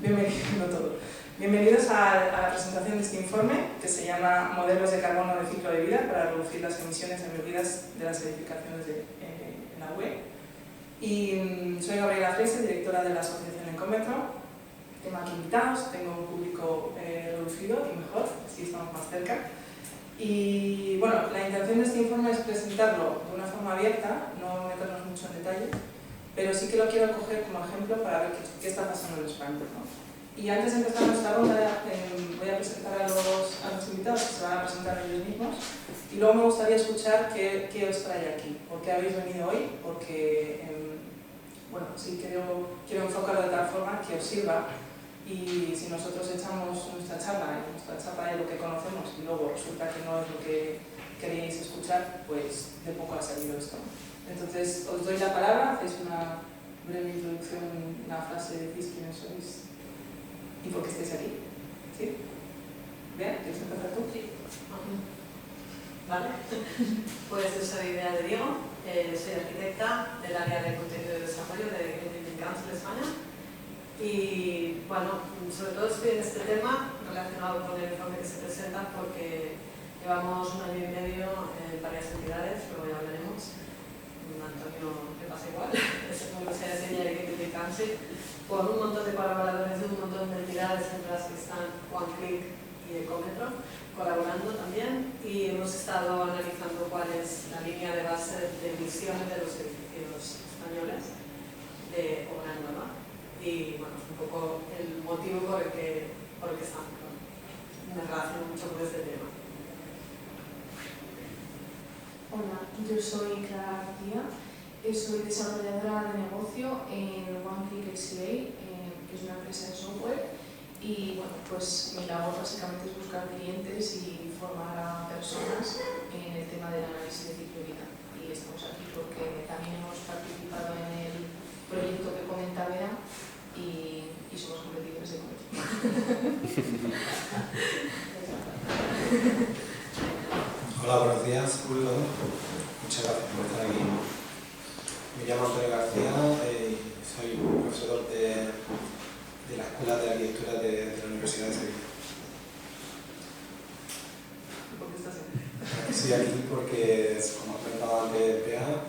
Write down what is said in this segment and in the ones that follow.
Bienvenidos a la presentación de este informe que se llama Modelos de carbono de ciclo de vida para reducir las emisiones emitidas de las edificaciones en la UE. Y soy Gabriela Freise, directora de la asociación Encómetro. Tengo aquí invitados, tengo un público reducido y mejor, así estamos más cerca. Y bueno, la intención de este informe es presentarlo de una forma abierta, no meternos mucho en detalle, pero sí que lo quiero coger como ejemplo para ver qué está pasando en España, ¿no? Y antes de empezar nuestra ronda, voy a presentar a los invitados que se van a presentar ellos mismos, y luego me gustaría escuchar qué os trae aquí, por qué habéis venido hoy, porque bueno, sí quiero enfocarlo de tal forma que os sirva. Y si nosotros echamos nuestra chapa de lo que conocemos y luego resulta que no es lo que queríais escuchar, pues de poco ha salido esto. Entonces os doy la palabra, hacéis una breve introducción, una frase, decís quiénes sois y por qué estáis aquí. ¿Sí? ¿Bien? ¿Quieres empezar tú? Sí. Vale. Pues yo soy Bea de Diego, soy arquitecta del área de contenido y desarrollo de Green Council España. Y bueno, sobre todo estoy en este tema relacionado con el informe que se presenta porque llevamos 1 año y medio en varias entidades, luego ya hablaremos. Antonio le pasa igual, es la Universidad de Diseño y Green Council, con un montón de colaboradores de un montón de entidades entre las que están OneClick y Encómetro, colaborando también, y hemos estado analizando cuál es la línea de base de emisiones de los edificios españoles de obra nueva. Y bueno, es un poco el motivo por el que estamos. Me relaciono mucho con este tema. Hola, yo soy Clara García, soy desarrolladora de negocio en OneClick XCA, que es una empresa de software, y bueno, pues mi labor básicamente es buscar clientes y formar a personas en el tema del análisis de ciclo de vida. Y estamos aquí porque también hemos participado en el proyecto que comenta Bea y somos competidores de colegio. Hola, buenos días, público. Muchas gracias por estar aquí. Me llamo Antonio García y soy profesor de la Escuela de Arquitectura de la Universidad de Sevilla. ¿Por qué estás aquí? Estoy aquí porque, como ha comentado antes Bea,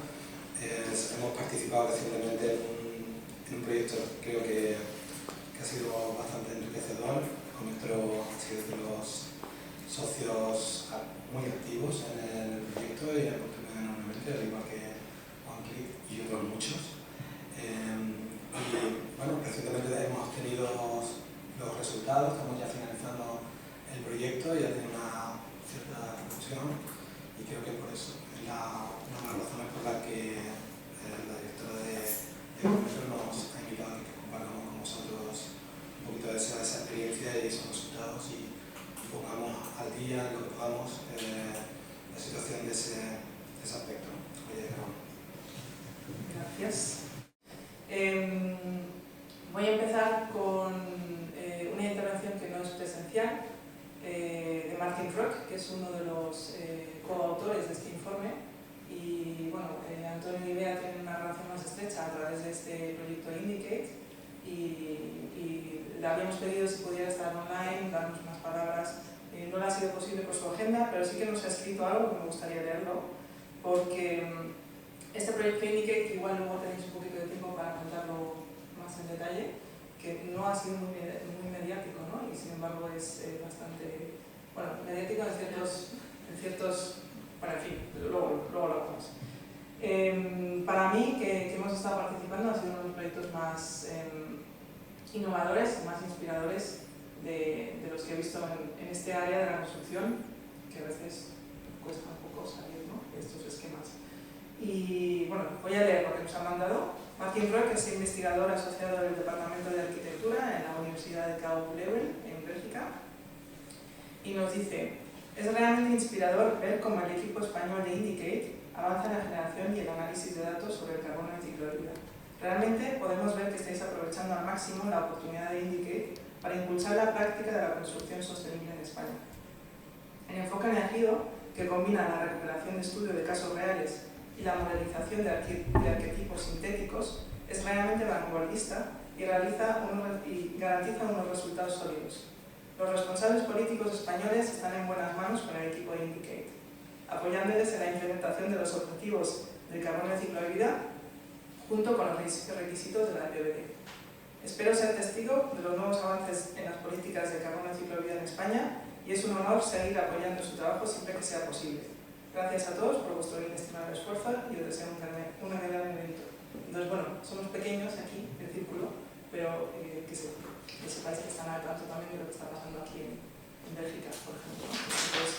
hemos participado recientemente en un proyecto creo que ha sido bastante enriquecedor. Encómetro ha sido de los socios muy activos en el proyecto y hemos tenido enormemente, al igual que OneClick y otros muchos. Y bueno, recientemente hemos obtenido los resultados, estamos ya finalizando el proyecto, ya tiene una cierta conclusión y creo que por eso es una de las razones por las que la directora de Encómetro nos ha invitado a que compartamos con vosotros un poquito de esa experiencia y esos resultados y pongamos al día lo que podamos la situación de ese aspecto. Gracias. Voy a empezar con una intervención que no es presencial, de Martin Rock, que es uno de los coautores de este informe. Y bueno, Antonio y Bea tienen una relación más estrecha a través de este proyecto Indicate y le habíamos pedido si pudiera estar online, darnos unas palabras. No le ha sido posible por su agenda, pero sí que nos ha escrito algo que me gustaría leerlo, porque este proyecto Indicate, que igual luego tenéis un poquito de tiempo para contarlo más en detalle, que no ha sido muy mediático, ¿no? Y sin embargo es bastante, bueno, mediático en ciertos bueno, en fin, luego lo hablamos. Para mí, que hemos estado participando, ha sido uno de los proyectos más innovadores y más inspiradores de los que he visto en este área de la construcción, que a veces cuesta un poco salir, ¿no?, de estos esquemas. Y bueno, voy a leer lo que nos han mandado. Martin Rock es investigador asociado del Departamento de Arquitectura en la Universidad de KU Leuven, en Bélgica, y nos dice: es realmente inspirador ver cómo el equipo español de Indicate avanza en la generación y el análisis de datos sobre el carbono en ciclo de vida. Realmente podemos ver que estáis aprovechando al máximo la oportunidad de Indicate para impulsar la práctica de la construcción sostenible en España. El enfoque elegido, que combina la recuperación de estudio de casos reales y la modelización de arquetipos sintéticos, es realmente vanguardista y y garantiza unos resultados sólidos. Los responsables políticos españoles están en buenas manos con el equipo de Indicate, apoyándoles en la implementación de los objetivos del carbono de ciclo de vida junto con los requisitos de la PVD. Espero ser testigo de los nuevos avances en las políticas de carbono de ciclo de vida en España y es un honor seguir apoyando su trabajo siempre que sea posible. Gracias a todos por vuestro inestimable esfuerzo y os deseo un gran evento. Entonces, bueno, somos pequeños aquí, el círculo, pero que sepáis que están al tanto también de lo que está pasando aquí en Bélgica, por ejemplo. Entonces,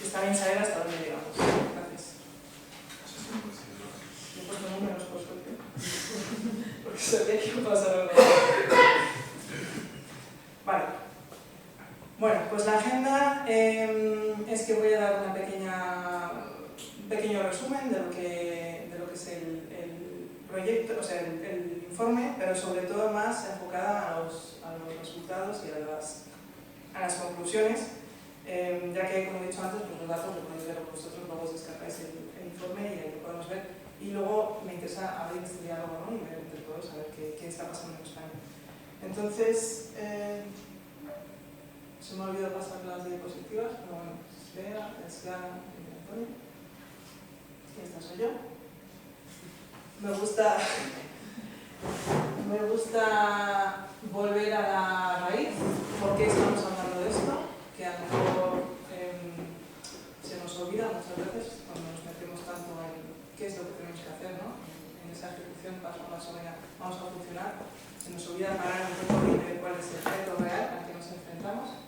está bien saber hasta dónde llegamos. Gracias. He puesto números por suerte, porque sabía que iba a pasar algo. Vale. Bueno, pues la agenda es que voy a dar un pequeño resumen de lo que es el proyecto, o sea, el informe, pero sobre todo más enfocada a los resultados y a las conclusiones, ya que, como he dicho antes, pues los datos los podéis ver vosotros, luego os descargáis el informe y ahí lo podemos ver. Y luego me interesa abrir este diálogo, ¿no? Y ver entre todos a ver qué está pasando en España. Entonces, se me ha olvidado pasar las diapositivas, pero bueno, espera, Antonio. Y esta soy yo. Me gusta volver a la raíz. ¿Por qué estamos hablando de esto? Que a lo mejor se nos olvida muchas veces cuando nos metemos tanto en qué es lo que tenemos que hacer, ¿no? En esa ejecución paso a paso, vamos a funcionar. Se nos olvida parar un poco y ver cuál es el reto real al que nos enfrentamos.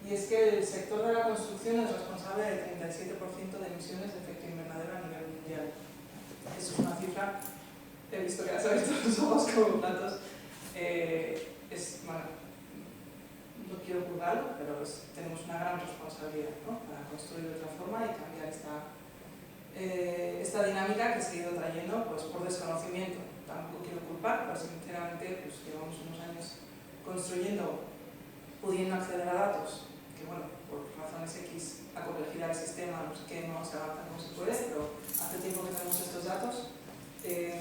Y es que el sector de la construcción es responsable del 37% de emisiones de efecto invernadero a nivel mundial. Eso es una cifra, he visto que la sabéis todos los ojos como platos. Bueno, no quiero juzgarlo, pero tenemos una gran responsabilidad, ¿no? Para construir de otra forma y cambiar esta dinámica que se ha ido trayendo pues, por desconocimiento. Tampoco quiero culpar, pero sinceramente pues, llevamos unos años construyendo, pudiendo acceder a datos, que bueno, por razones X, la complejidad del sistema, no sé qué, no se avanza como se puede, pero hace tiempo que tenemos estos datos y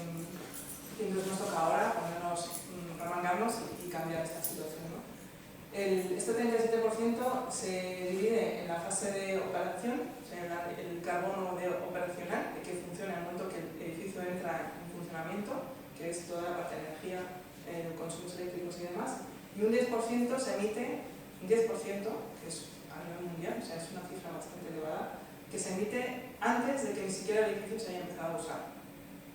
entonces nos toca ahora ponernos, remangarnos y cambiar esta situación, ¿no? Este 37% se divide en la fase de operación, o sea, el carbono operacional, que funciona en el momento que el edificio entra en funcionamiento, que es toda la parte de energía, consumos eléctricos y demás, y un 10% se emite, un 10%, que es a nivel mundial, o sea, es una cifra bastante elevada, que se emite antes de que ni siquiera el edificio se haya empezado a usar,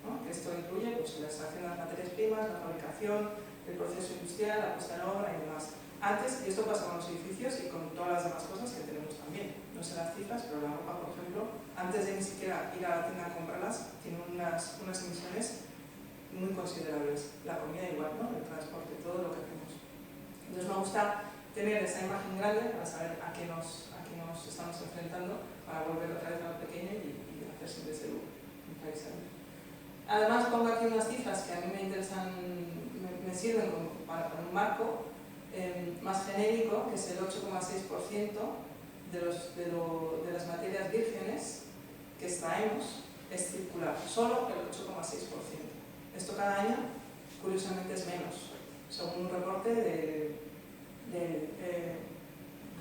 ¿no? Que esto incluye pues, la extracción de las materias primas, la fabricación, el proceso industrial, la puesta en obra y demás. Antes, y esto pasa con los edificios y con todas las demás cosas que tenemos también, no sé las cifras, pero la ropa, por ejemplo, antes de ni siquiera ir a la tienda a comprarlas, tiene unas emisiones muy considerables. La comida igual, ¿no? El transporte, todo lo que hacemos. Entonces me gusta tener esa imagen grande para saber a qué nos estamos enfrentando, para volver otra vez a lo pequeño y hacer siempre ese un país grande. Además pongo aquí unas cifras que a mí me interesan, me sirven para un marco más genérico, que es el 8,6% de las materias vírgenes que extraemos es circular, solo el 8,6%. Esto cada año, curiosamente, es menos, según un reporte de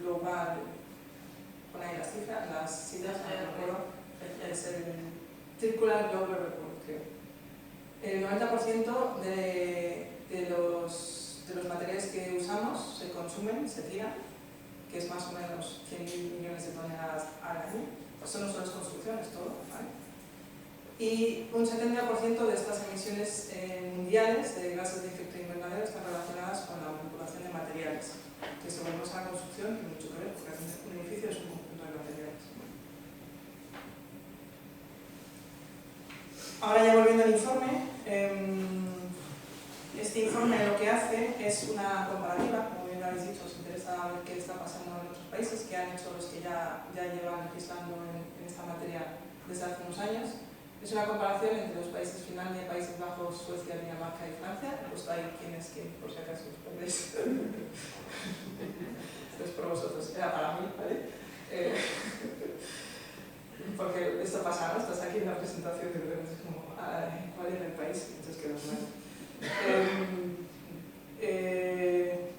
Global, pon ahí las cifras, no recuerdo, es el Circular Global Report, creo. El 90% de los materiales que usamos se consumen, se tiran, que es más o menos 100.000 millones de toneladas al año. Eso no solo es construcción, es todo, ¿vale? Y un 70% de estas emisiones mundiales de gases de efecto invernadero están relacionadas con la manipulación de materiales, que si volvemos a la construcción tiene mucho que ver, porque un edificio es un conjunto de materiales. Ahora ya volviendo al informe, este informe lo que hace es una comparativa, como bien lo habéis dicho, os interesa ver qué está pasando en otros países, qué han hecho los que ya llevan legislando en esta materia desde hace unos años. Es una comparación entre los países Finlandia, Países Bajos, Suecia, Dinamarca y Francia. He puesto ahí quién es quién, por si acaso os perdéis. Esto es por vosotros, era para mí, ¿vale? Porque esto pasa, ¿no? Estás aquí en la presentación y de repente es como, cuál era el país, entonces quedó mal.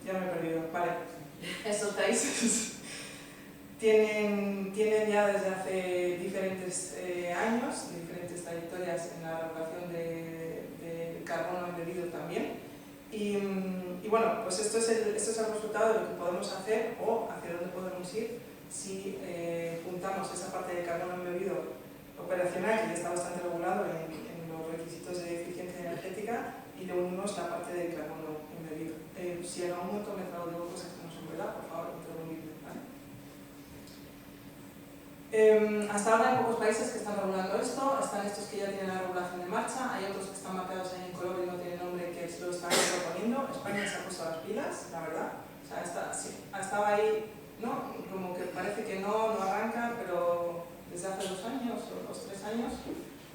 Ya me he perdido. Vale, estos países tienen ya desde hace diferentes años, diferentes trayectorias en la regulación del carbono embebido también. Y bueno, pues esto es el resultado de lo que podemos hacer o hacia dónde podemos ir si juntamos esa parte de carbono embebido operacional, que ya está bastante regulado en los requisitos de eficiencia energética, y le unimos la parte de carbono embebido. Si en algún momento me digo cosas que no son verdad, por favor, interrumpidme, ¿vale? Hasta ahora hay pocos países que están regulando esto, están estos que ya tienen la regulación en marcha, hay otros que están marcados ahí en color y no tienen nombre, que lo están proponiendo. España se ha puesto las pilas, la verdad. O sea, estaba ahí, ¿no? Como que parece que no arranca, pero desde hace 2 años o 3 años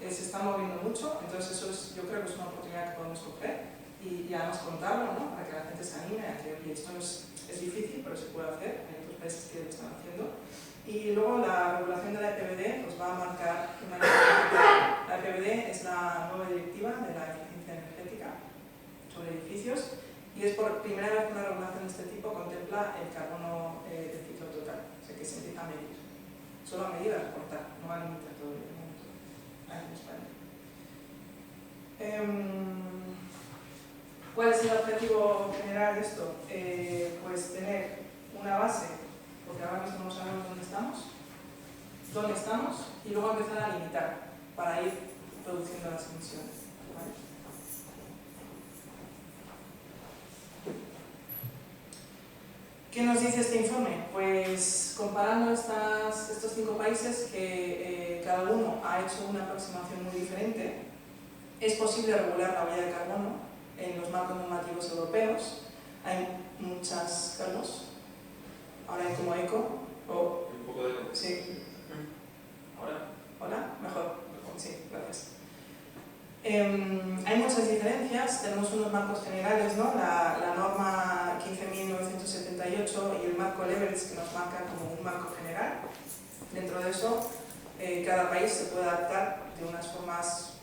se está moviendo mucho, entonces eso yo creo que es una oportunidad que podemos coger y además contarlo, ¿no? Para que la gente se anime a que oye, esto no es difícil, pero se puede hacer, hay otros países que lo están haciendo. Y luego la regulación de la EPBD pues va a marcar una directiva. La EPBD es la nueva directiva de la eficiencia energética sobre edificios y es por primera vez que una regulación de este tipo contempla el carbono del ciclo total, o sea que se empieza a medir. Solo a medir, a reportar, no a limitar todo el mundo en España. ¿Cuál es el objetivo general de esto? Pues tener una base, porque ahora mismo no sabemos dónde estamos, y luego empezar a limitar para ir reduciendo las emisiones. ¿Vale? ¿Qué nos dice este informe? Pues comparando estos 5 países que cada uno ha hecho una aproximación muy diferente, es posible regular la huella de carbono en los marcos normativos europeos. Hay muchas, Carlos. Ahora hay como eco. Un poco de eco. Sí. ¿Ahora? ¿Hola? Mejor. Sí, gracias. Hay muchas diferencias, tenemos unos marcos generales, ¿no? La norma 15.978 y el marco Leverage, que nos marca como un marco general. Dentro de eso, cada país se puede adaptar de unas formas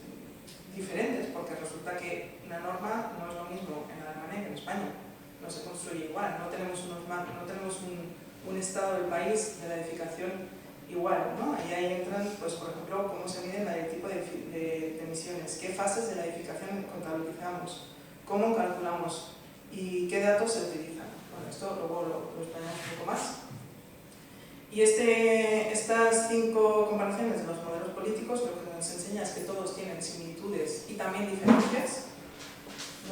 diferentes, porque resulta que una norma no es lo mismo en Alemania que en España, no se construye igual, no tenemos un estado del país de la edificación igual, ¿no? Y ahí entran, pues, por ejemplo, cómo se mide el tipo de emisiones, qué fases de la edificación contabilizamos, cómo calculamos y qué datos se utilizan. Bueno, esto luego lo explicamos un poco más. Y estas 5 comparaciones de los modelos políticos lo que nos enseña es que todos tienen similitudes y también diferencias.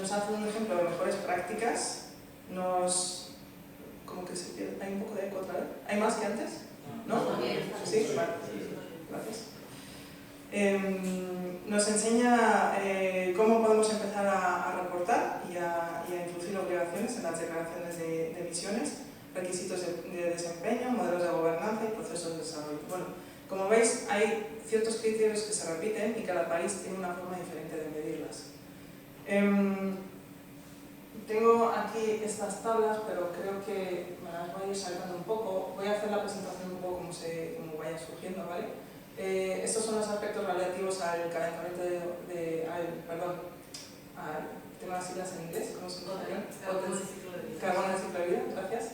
Nos hace un ejemplo de mejores prácticas, como que se pierde, hay un poco de eco otra vez. ¿Hay más que antes? ¿No? Sí, vale. Gracias. Nos enseña cómo podemos empezar a reportar y a introducir obligaciones en las declaraciones de emisiones, requisitos de desempeño, modelos de gobernanza y procesos de desarrollo. Bueno, como veis, hay ciertos criterios que se repiten y cada país tiene una forma diferente de medirlas. Tengo aquí estas tablas, pero creo que me las voy a ir saltando un poco. Voy a hacer la presentación un poco como vaya surgiendo, ¿vale? Estos son los aspectos relativos al calentamiento tengo las siglas en inglés, ¿cómo se llama? Carbono de ciclo de vida, gracias.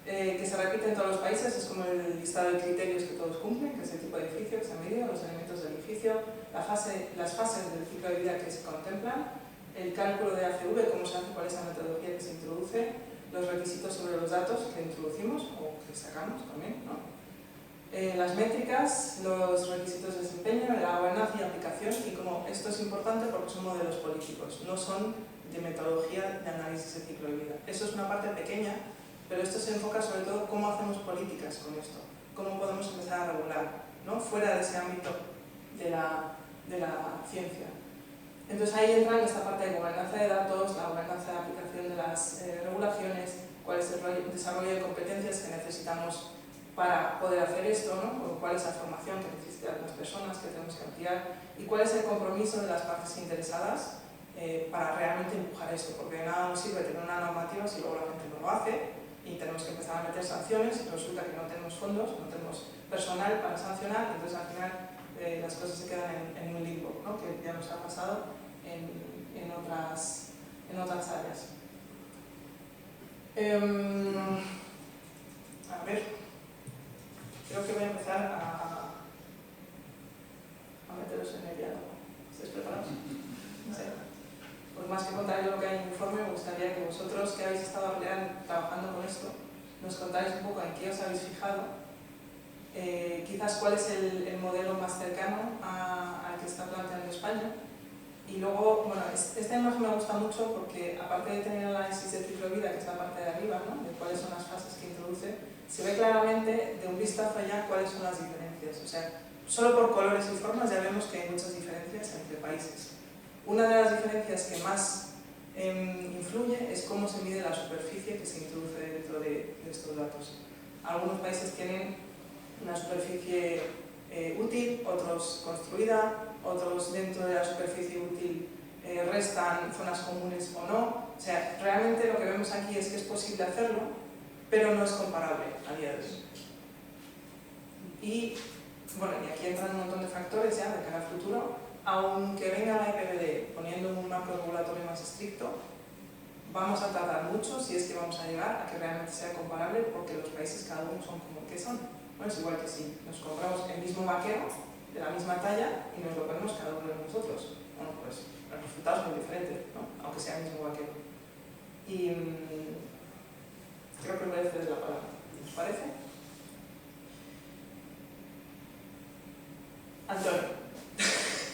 Que se repite en todos los países, es como el listado de criterios que todos cumplen, que es el tipo de edificio que se ha medido, los elementos del edificio, las fases del ciclo de vida que se contemplan, el cálculo de ACV, cómo se hace, cuál es la metodología que se introduce, los requisitos sobre los datos que introducimos o que sacamos también, ¿no? Las métricas, los requisitos de desempeño, la gobernanza y aplicación, y como esto es importante porque son modelos políticos, no son de metodología de análisis de ciclo de vida. Eso es una parte pequeña, pero esto se enfoca sobre todo cómo hacemos políticas con esto, cómo podemos empezar a regular, ¿no? Fuera de ese ámbito de la ciencia. Entonces ahí entra en esta parte de gobernanza de datos, la gobernanza de aplicación de las regulaciones, cuál es el desarrollo de competencias que necesitamos para poder hacer esto, ¿no? O cuál es la formación que necesitan las personas que tenemos que ampliar y cuál es el compromiso de las partes interesadas para realmente empujar esto, porque de nada nos sirve tener una normativa si luego la gente no lo hace y tenemos que empezar a meter sanciones y resulta que no tenemos fondos, no tenemos personal para sancionar, entonces al final las cosas se quedan en un limbo, ¿no? Que ya nos ha pasado en otras áreas. A ver, creo que voy a empezar a meteros en el diálogo. ¿Estáis preparados? Sí. Pues más que contaros lo que hay en el informe, me gustaría que vosotros que habéis estado trabajando con esto, nos contáis un poco en qué os habéis fijado, quizás cuál es el modelo más cercano al que está planteando España. Y luego, bueno, esta imagen me gusta mucho porque aparte de tener el análisis de ciclo de vida, que es la parte de arriba, ¿no? De cuáles son las fases que introduce, se ve claramente de un vistazo ya cuáles son las diferencias. O sea, solo por colores y formas ya vemos que hay muchas diferencias entre países. Una de las diferencias que más influye es cómo se mide la superficie que se introduce dentro de estos datos. Algunos países tienen una superficie útil, otros construida, otros dentro de la superficie útil restan zonas comunes o no. O sea, realmente lo que vemos aquí es que es posible hacerlo, pero no es comparable a día de hoy. Y bueno, y aquí entran un montón de factores ya de cara al futuro. Aunque venga la EPBD poniendo un marco regulatorio más estricto, vamos a tardar mucho si es que vamos a llegar a que realmente sea comparable, porque los países cada uno son como que son. Bueno, es igual que si nos compramos el mismo vaquero de la misma talla y nos lo ponemos cada uno de nosotros. Bueno, pues el resultado es muy diferente, ¿no? Aunque sea el mismo vaquero. Y creo que voy a ceder la palabra. ¿Os parece? Antonio.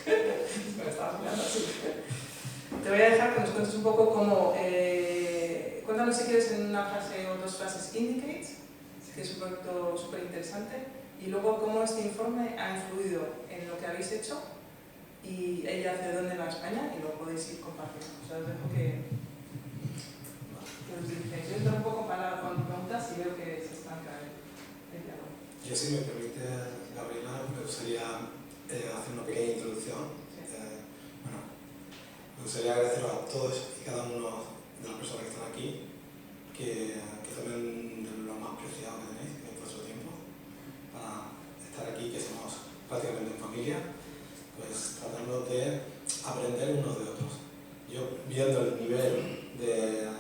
Me estabas mirando así. Te voy a dejar que nos cuentes un poco cómo... cuéntanos si quieres en una frase o dos frases Indicate, que es un proyecto súper interesante, y luego cómo este informe ha influido en lo que habéis hecho y hacia dónde va España, y lo podéis ir compartiendo. O sea, os dejo que lo utilicéis. Yo entro un poco con preguntas y veo que se estanca el diálogo. Yo, si me permite, Gabriela, me gustaría hacer una pequeña introducción. Sí. Bueno, me gustaría agradeceros a todos y cada uno de las personas que están aquí, que tomen de lo más preciado que tenéis, que es vuestro tiempo, para estar aquí, que somos prácticamente en familia, pues tratando de aprender unos de otros. Yo, viendo el nivel de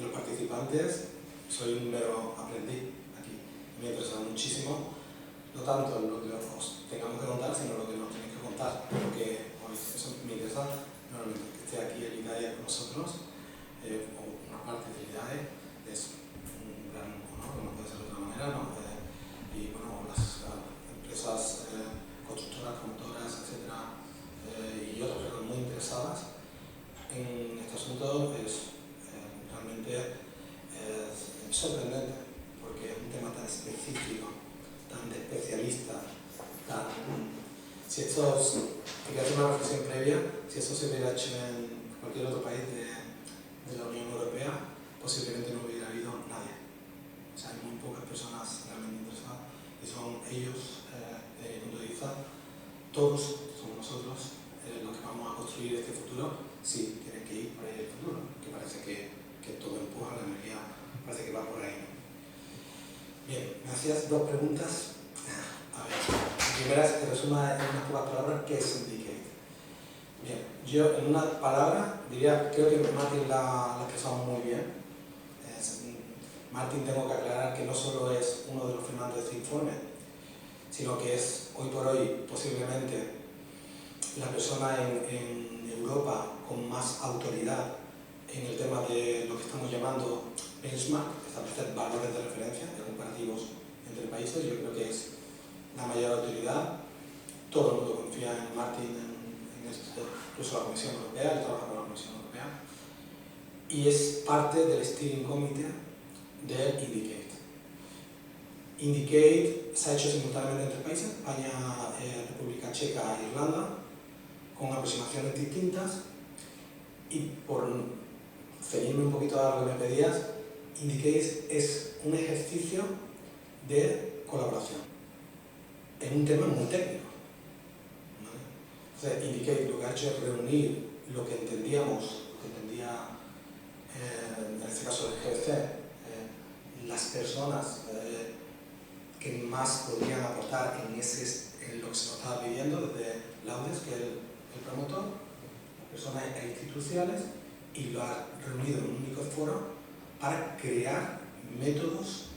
los participantes, soy un mero aprendiz aquí. Me interesa muchísimo, no tanto lo que os tengamos que contar, sino lo que nos tenéis que contar, porque eso me interesa normalmente, que esté aquí el IDAE con nosotros, o una parte del IDAE, es un gran honor, no puede ser de otra manera, ¿no? Y bueno, las empresas constructoras, promotoras, etcétera, y otras personas muy interesadas en este asunto es realmente sorprendente, porque es un tema tan específico, tan de especialista, tan... Si esto hay que hacer una reflexión previa, si esto se hubiera hecho en cualquier otro país de la Unión Europea, posiblemente no hubiera habido nadie. O sea, hay muy pocas personas realmente interesadas y son ellos, desde mi punto de vista, todos somos nosotros los que vamos a construir este futuro, si tiene que ir por ahí el futuro, que parece que todo empuja, la energía parece que va por ahí. Bien, me hacías dos preguntas. A ver, la primera es que resuma en unas pocas palabras qué es Indicate. Bien, yo en una palabra diría, creo que Martin la ha expresado muy bien. Martin, tengo que aclarar que no solo es uno de los firmantes de este informe, sino que es hoy por hoy posiblemente la persona en Europa con más autoridad en el tema de lo que estamos llamando benchmark, establecer valores de referencia, de comparativos entre países. Yo creo que es la mayor autoridad. Todo el mundo confía en Martin, en esto, incluso la Comisión Europea, él trabaja con la Comisión Europea, y es parte del Steering Committee del Indicate. Indicate se ha hecho simultáneamente en tres países, España, República Checa e Irlanda, con aproximaciones distintas, y por ceñirme un poquito a lo que me pedías, Indicate es un ejercicio de colaboración en un tema muy técnico. ¿Vale? Entonces, Indicate lo que ha hecho es reunir lo que entendíamos, lo que entendía en este caso el GC, las personas que más podrían aportar en ese lo que se nos estaba pidiendo desde Laudes, que es el promotor, las personas e instituciones, y lo ha reunido en un único foro para crear métodos,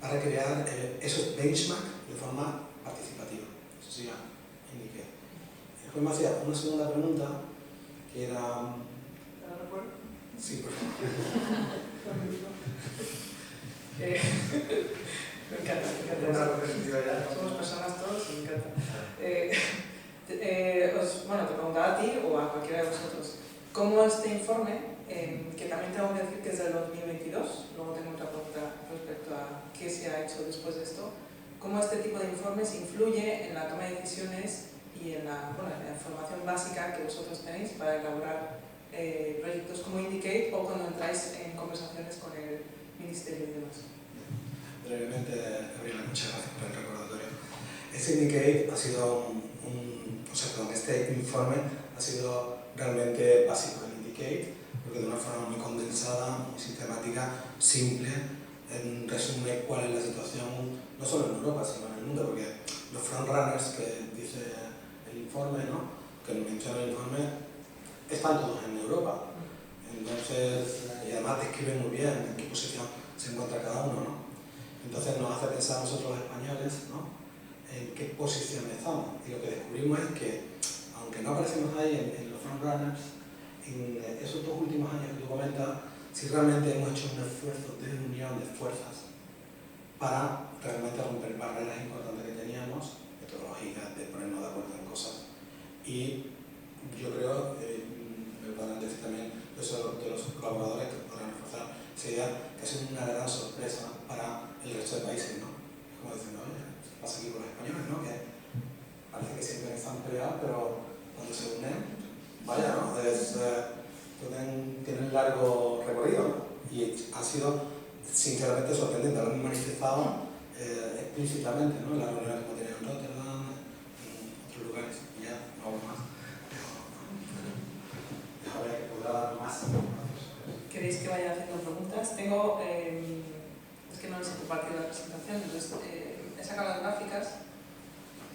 para crear esos benchmarks de forma participativa. Eso sí, ya indiqué. Después me hacía una segunda pregunta, que era... ¿Lo recuerdo? Sí, por favor. Me encanta, me encanta. Somos personas todos y me encanta. Bueno, te preguntaba a ti o a cualquiera de vosotros, ¿cómo este informe, que también tengo que decir que es del 2022, luego tengo otra pregunta respecto a qué se ha hecho después de esto, cómo este tipo de informes influye en la toma de decisiones y en la información básica que vosotros tenéis para elaborar proyectos como Indicate o cuando entráis en conversaciones con el Ministerio y demás? Brevemente, Gabriela, muchas gracias por el recordatorio. Este Indicate ha sido este informe ha sido realmente básico el Indicate, porque de una forma muy condensada, muy sistemática, simple, resume cuál es la situación, no solo en Europa, sino en el mundo, porque los frontrunners que dice el informe, ¿no?, que menciona el informe, están todos en Europa. Entonces, y además describen muy bien en qué posición se encuentra cada uno, ¿no? Entonces nos hace pensar a nosotros los españoles, ¿no?, en qué posición estamos. Y lo que descubrimos es que, aunque no aparecemos ahí en los frontrunners, en esos 2 últimos años que tú comentas, sí realmente hemos hecho un esfuerzo de unión de fuerzas para realmente romper barreras importantes que teníamos, metodológicas, de ponernos de acuerdo en cosas. Y yo creo, me podrán decir también de los colaboradores que podrán reforzar esa idea, que ha sido una gran sorpresa para el resto de países, ¿no? Es como diciendo, oye, ¿qué pasa aquí con los españoles, no? Que parece que siempre están peleados, pero cuando se unen, vaya, ¿no? Tienen largo recorrido, ¿no? Y ha sido sinceramente sorprendente. Lo hemos manifestado explícitamente, ¿no?, en las reuniones que hemos tenido en Rotterdam, en otros lugares. Y ya no hago más. Déjame ver que podrá dar más. ¿Queréis que vaya haciendo preguntas? Tengo, es que no les he compartido la presentación, entonces he sacado las gráficas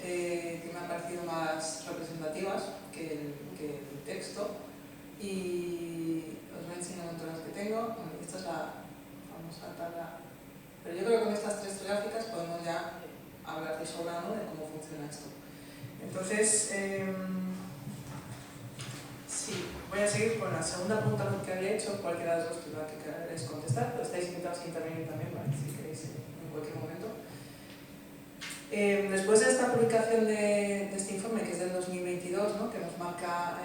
que me han parecido más representativas que el texto y os voy enseñando todas las que tengo. Bueno, esta es la famosa tabla, pero yo creo que con estas 3 gráficas podemos ya hablar de sobra, ¿no?, de cómo funciona esto. Entonces, sí, voy a seguir con la segunda pregunta que había hecho, cualquiera de los dos que queráis contestar, pero estáis invitados a intervenir también, ¿vale?, si queréis en cualquier momento. Después de esta publicación de este informe, que es del 2022, ¿no?, que nos marca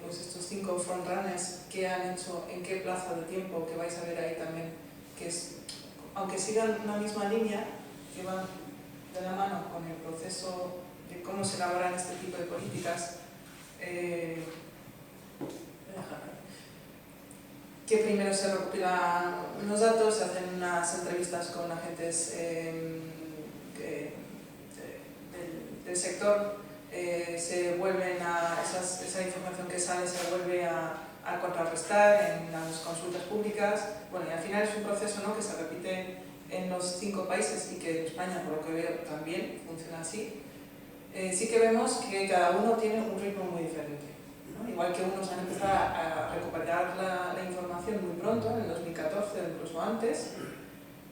pues estos 5 frontrunners que han hecho, en qué plazo de tiempo, que vais a ver ahí también, que es, aunque sigan una misma línea, que van de la mano con el proceso de cómo se elaboran este tipo de políticas, que primero se recopilan los datos, se hacen unas entrevistas con agentes del sector, se vuelven a esa información que sale se vuelve a contrarrestar en las consultas públicas. Bueno, y al final es un proceso, ¿no?, que se repite en los 5 países y que en España, por lo que veo, también funciona así. Sí que vemos que cada uno tiene un ritmo muy diferente, ¿no? Igual que unos han empezado a recuperar la información muy pronto, en el 2014 o incluso antes,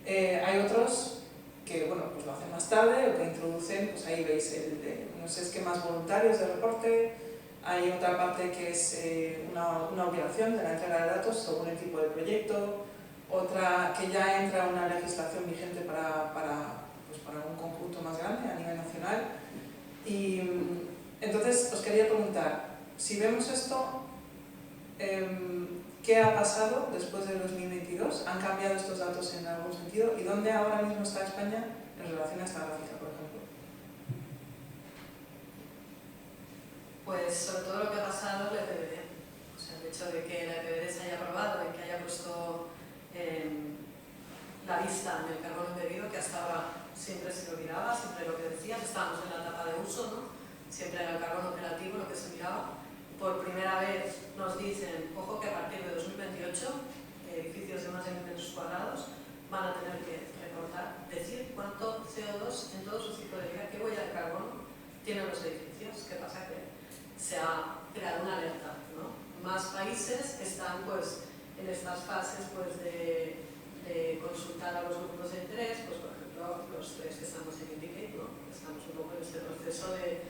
hay otros que, bueno, pues lo hacen más tarde o que introducen, pues ahí veis unos esquemas voluntarios de reporte. Hay otra parte que es una obligación de la entrega de datos según el tipo de proyecto, otra que ya entra una legislación vigente para un conjunto más grande a nivel nacional. Y entonces os quería preguntar, si vemos esto, ¿qué ha pasado después del 2022? ¿Han cambiado estos datos en algún sentido? ¿Y dónde ahora mismo está España en relación a esta gráfica, por ejemplo? Pues sobre todo lo que ha pasado el EPBD. O sea, el hecho de que el EPBD se haya aprobado y que haya puesto la vista en el carbono embebido, que hasta ahora siempre se lo miraba, siempre lo que decías, estábamos en la etapa de uso, ¿no? Siempre era el carbono operativo lo que se miraba. Por primera vez nos dicen, ojo, que a partir de 2028 edificios de más de 1000 metros cuadrados van a tener que reportar, decir cuánto CO2 en todo su ciclo de vida, qué huella de carbono tienen los edificios. ¿Qué pasa? Que se ha creado una alerta, ¿no? Más países están pues, en estas fases pues, de consultar a los grupos de interés, pues, por ejemplo, los tres que estamos en Indicate, ¿no? Estamos un poco en este proceso de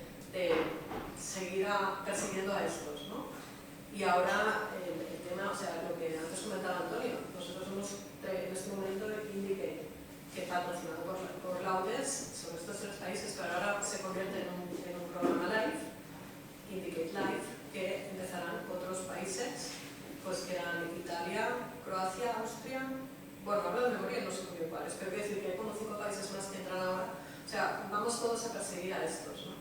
seguir persiguiendo a estos, ¿no? Y ahora el tema, o sea, lo que antes comentaba Antonio, nosotros somos en este momento Indicate, que patrocinado por Laudes, son estos tres países, pero ahora se convierte en un programa live, Indicate Live, que empezarán otros países, pues que eran Italia, Croacia, Austria, bueno, hablo de memoria, no sé muy bien cuáles, pero quiero decir que hay como 5 países más que entran ahora, o sea, vamos todos a perseguir a estos, ¿no?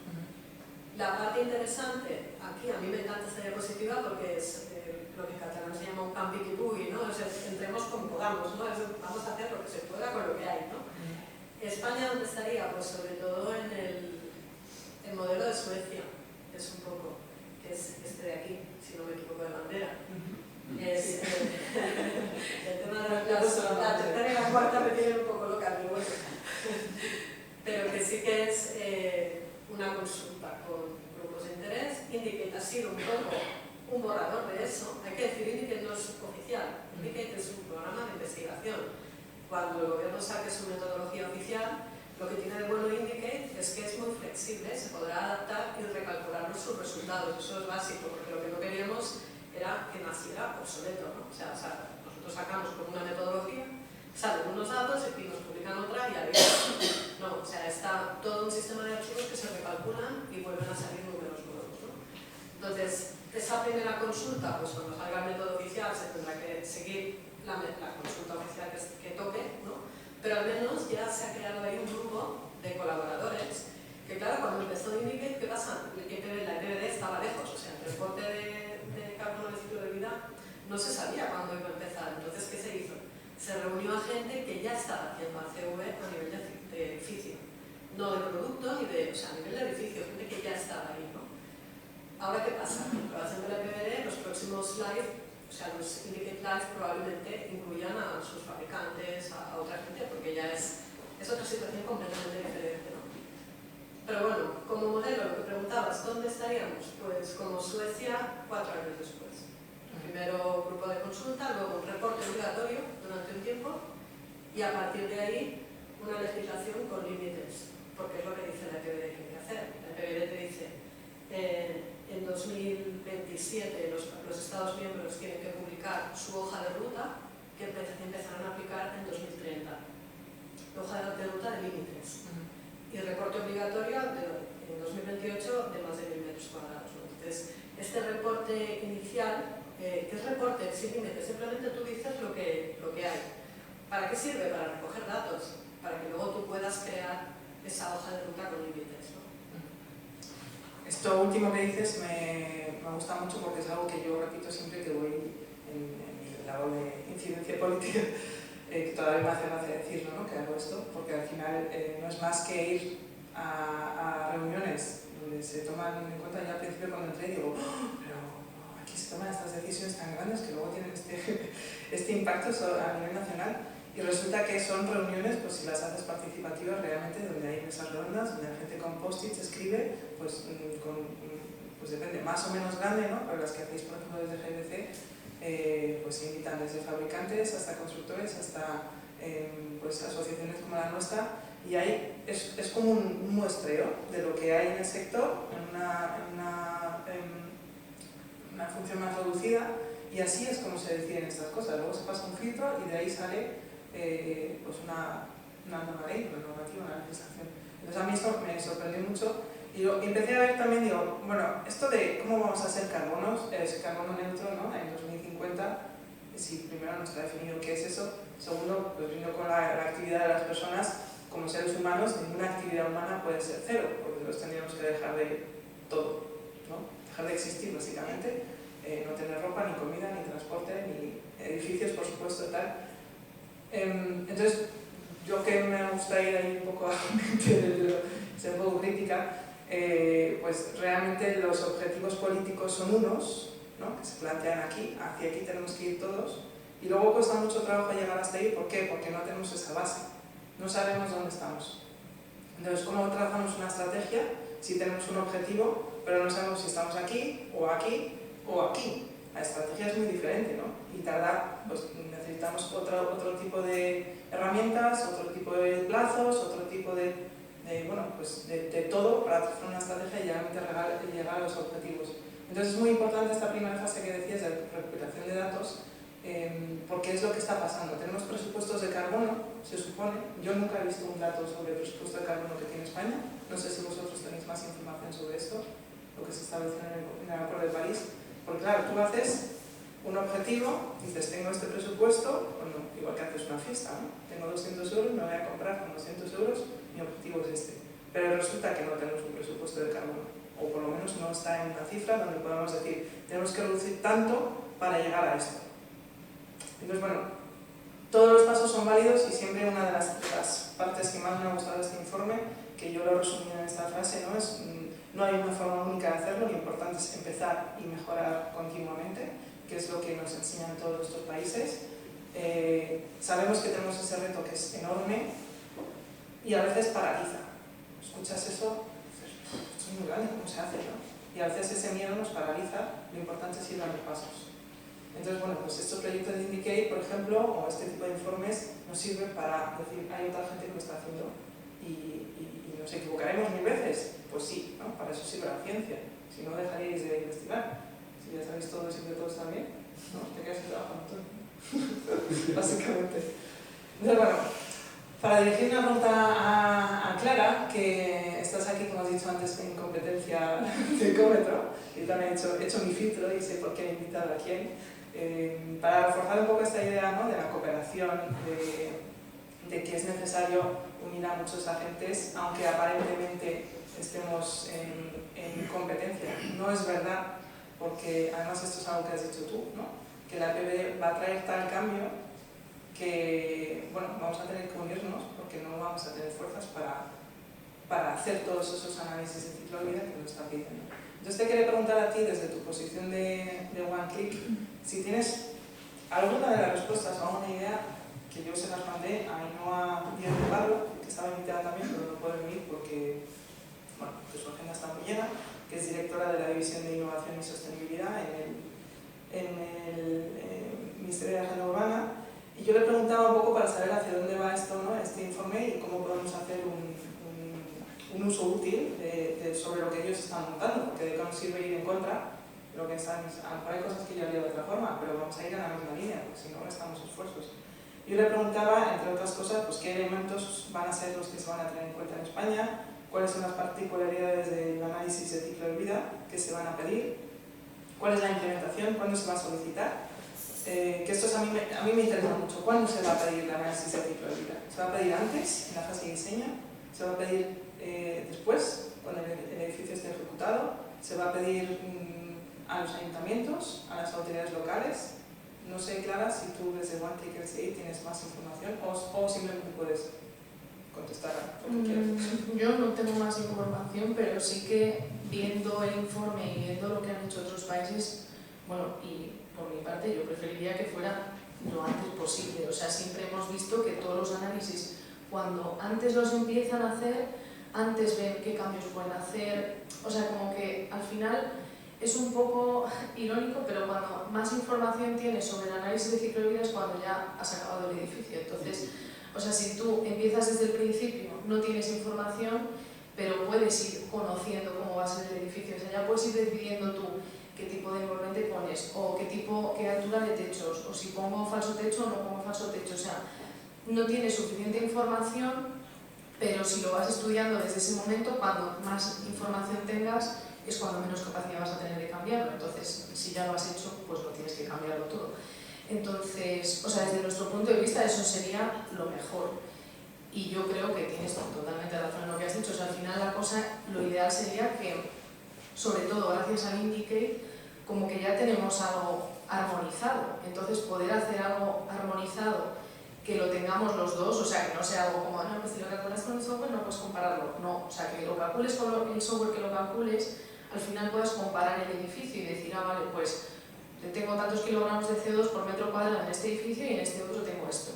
La parte interesante, aquí a mí me encanta esta diapositiva porque es lo que en catalán se llama un campi qui pugui, ¿no? O sea, entremos como podamos, ¿no? Vamos a hacer lo que se pueda con lo que hay, ¿no? España, ¿dónde estaría? Pues sobre todo en el modelo de Suecia, es un poco, que es este de aquí, si no me equivoco de bandera. Es, el tema de la tercera y la cuarta me tienen un poco loca, pero bueno. Pero que sí que es una consulta con grupos de interés. Indicate ha sido un poco un borrador de eso. Hay que decir, Indicate no es oficial. Indicate es un programa de investigación. Cuando el gobierno saque su metodología oficial, lo que tiene de bueno Indicate es que es muy flexible, se podrá adaptar y recalcular sus resultados. Eso es básico, porque lo que no queríamos era que naciera obsoleto, ¿no? O sea, nosotros sacamos con una metodología, salen unos datos y nos publican otra y adiós. No, o sea, está todo un sistema de archivos que se recalculan y vuelven a salir números nuevos, ¿no? Entonces, esa primera consulta, pues cuando salga el método oficial se tendrá que seguir la consulta oficial que toque, ¿no? Pero al menos ya se ha creado ahí un grupo de colaboradores que, claro, cuando empezó Indicate, ¿qué pasa? La EPBD estaba lejos, o sea, el reporte de carbono de ciclo de vida no se sabía cuándo iba a empezar. Entonces, ¿qué se hizo? Se reunió a gente que ya estaba haciendo ACV a nivel de edificio, no de producto, ni de, o sea, a nivel de edificio, gente que ya estaba ahí, ¿no? Ahora, ¿qué pasa? En la aprobación de la EPBD, los próximos live, o sea, los Indicate Live probablemente incluyan a sus fabricantes, a otra gente, porque ya es otra situación completamente diferente, ¿no? Pero bueno, como modelo, lo que preguntabas, ¿dónde estaríamos? Pues como Suecia, 4 años después. Primero grupo de consulta, luego un reporte obligatorio durante un tiempo y a partir de ahí una legislación con límites, porque es lo que dice la EPBD que hay que hacer. La EPBD te dice en 2027 los Estados miembros tienen que publicar su hoja de ruta que empezarán a aplicar en 2030. La hoja de ruta de límites. Y reporte obligatorio en 2028 de más de 1000 metros cuadrados. Entonces, este reporte inicial, que es reporte sin límites, simplemente tú dices lo que hay. ¿Para qué sirve? Para recoger datos, para que luego tú puedas crear esa hoja de ruta con límites, ¿no? Esto último que dices me gusta mucho porque es algo que yo repito siempre que voy en mi labor de incidencia política. Que todavía me hace gracia decirlo, ¿no? Que hago esto, porque al final no es más que ir a reuniones donde se toman en cuenta. Ya al principio cuando entré digo, pero aquí se toman estas decisiones tan grandes que luego tienen este impacto a nivel nacional, y resulta que son reuniones, pues si las haces participativas realmente, donde hay mesas redondas, donde la gente con post-its escribe, pues depende, más o menos grande, ¿no? Pero las que hacéis por ejemplo desde GBC, pues invitan desde fabricantes hasta constructores, hasta pues asociaciones como la nuestra, y ahí es como un muestreo de lo que hay en el sector, en una función más reducida, y así es como se deciden estas cosas. Luego se pasa un filtro y de ahí sale pues una nueva ley, una normativa, una legislación. Entonces a mí esto me sorprendió mucho. Y empecé a ver también, digo, bueno, esto de cómo vamos a ser carbono neutro, ¿no? En 2050, si primero no está definido qué es eso, segundo, pues viendo con la actividad de las personas como seres humanos, ninguna actividad humana puede ser cero, porque los tendríamos que dejar de todo, ¿no? Dejar de existir básicamente, no tener ropa, ni comida, ni transporte, ni edificios, por supuesto, tal. Entonces, yo que me gusta ir ahí un poco a ser un poco crítica, pues realmente los objetivos políticos son unos, ¿no? Que se plantean aquí, hacia aquí tenemos que ir todos, y luego cuesta mucho trabajo llegar hasta ahí. ¿Por qué? Porque no tenemos esa base, no sabemos dónde estamos. Entonces, ¿cómo trazamos una estrategia sí tenemos un objetivo, pero no sabemos si estamos aquí o aquí o aquí. La estrategia es muy diferente, ¿no? Y pues necesitamos otro tipo de herramientas, otro tipo de plazos, otro tipo de todo para trazar una estrategia y llegar a los objetivos. Entonces es muy importante esta primera fase que decías de recopilación de datos, porque es lo que está pasando. Tenemos presupuestos de carbono, se supone. Yo nunca he visto un dato sobre el presupuesto de carbono que tiene España. No sé si vosotros tenéis más información sobre esto, lo que se estableció en el Acuerdo de París. Porque claro, tú haces un objetivo, dices, tengo este presupuesto, bueno, igual que haces una fiesta, ¿no? Tengo 200 euros, me voy a comprar con 200 euros, mi objetivo es este. Pero resulta que no tenemos un presupuesto de carbono, o por lo menos no está en una cifra donde podamos decir, tenemos que reducir tanto para llegar a esto. Entonces, bueno, todos los pasos son válidos y siempre una de las partes que más me ha gustado de este informe, que yo lo resumí en esta frase, ¿no? No hay una forma única de hacerlo, lo importante es empezar y mejorar continuamente, que es lo que nos enseñan todos estos países. Sabemos que tenemos ese reto que es enorme y a veces paraliza. Escuchas eso, esto es muy grande, ¿cómo se hace? ¿No? Y a veces ese miedo nos paraliza, lo importante es ir dando pasos. Entonces, bueno, pues estos proyectos de Indicate, por ejemplo, o este tipo de informes, nos sirven para decir, hay otra gente que lo está haciendo y nos equivocaremos 1000 veces. Pues sí, ¿no? Para eso sirve la ciencia. Si no, dejaríais de investigar. Si ya sabéis todo y siempre todo está bien, ¿no? Te quedas sin trabajo, básicamente. Entonces, bueno, para dirigir una pregunta a Clara, que estás aquí, como has dicho antes, en competencia de ecómetro, y también he hecho mi filtro y sé por qué he invitado a quién, para reforzar un poco esta idea, ¿no? De la cooperación, de que es necesario unir a muchos agentes, aunque aparentemente estemos en competencia. No es verdad, porque además esto es algo que has dicho tú, ¿no? Que la PBD va a traer tal cambio que, bueno, vamos a tener que unirnos porque no vamos a tener fuerzas para hacer todos esos análisis de ciclo de vida que nos está pidiendo. Entonces te quería preguntar a ti, desde tu posición de OneClick, si tienes alguna de las respuestas o alguna idea que yo se las mandé a Ainhoa Díaz de Parlo, que estaba invitada también, pero no puede venir porque, bueno, que su agenda está muy llena, que es directora de la División de Innovación y Sostenibilidad en el Ministerio de Agenda Urbana. Y yo le preguntaba un poco para saber hacia dónde va esto, ¿no? Este informe y cómo podemos hacer un uso útil sobre lo que ellos están montando, porque de qué nos sirve ir en contra. Lo que están, a lo mejor hay cosas que yo haría de otra forma, pero vamos a ir en la misma línea, porque si no gastamos esfuerzos. Yo le preguntaba, entre otras cosas, pues, qué elementos van a ser los que se van a tener en cuenta en España, cuáles son las particularidades del análisis de ciclo de vida que se van a pedir, cuál es la implementación, cuándo se va a solicitar. Que esto es a mí me interesa mucho. ¿Cuándo se va a pedir el análisis de ciclo de vida? ¿Se va a pedir antes, en la fase de diseño? ¿Se va a pedir después, cuando el edificio esté ejecutado? ¿Se va a pedir a los ayuntamientos, a las autoridades locales? No sé, Clara, si tú desde OneClick tienes más información o simplemente puedes contestar a lo que quieras. Yo no tengo más información, pero sí que viendo el informe y viendo lo que han hecho otros países, bueno, y por mi parte yo preferiría que fuera lo antes posible. O sea, siempre hemos visto que todos los análisis, cuando antes los empiezan a hacer, antes ven qué cambios pueden hacer. O sea, como que al final es un poco irónico, pero cuando más información tienes sobre el análisis de ciclo de vida es cuando ya has acabado el edificio. Entonces, o sea, si tú empiezas desde el principio, no tienes información, pero puedes ir conociendo cómo va a ser el edificio. O sea, ya puedes ir decidiendo tú qué tipo de envolvente pones, o qué altura de techos, o si pongo falso techo o no pongo falso techo. O sea, no tienes suficiente información, pero si lo vas estudiando desde ese momento, cuando más información tengas, es cuando menos capacidad vas a tener de cambiarlo. Entonces, si ya lo has hecho, pues no tienes que cambiarlo todo. Entonces, o sea, desde nuestro punto de vista, eso sería lo mejor. Y yo creo que tienes totalmente razón en lo que has dicho. O sea, al final la cosa, lo ideal sería que, sobre todo gracias al Indicate, como que ya tenemos algo armonizado. Entonces, poder hacer algo armonizado que lo tengamos los dos, o sea, que no sea algo como, no, pues si lo calculas con el software no puedes compararlo. No, o sea, que lo calcules con el software que lo calcules, al final puedas comparar el edificio y decir, ah, vale, pues tengo tantos kilogramos de CO2 por metro cuadrado en este edificio y en este otro tengo esto.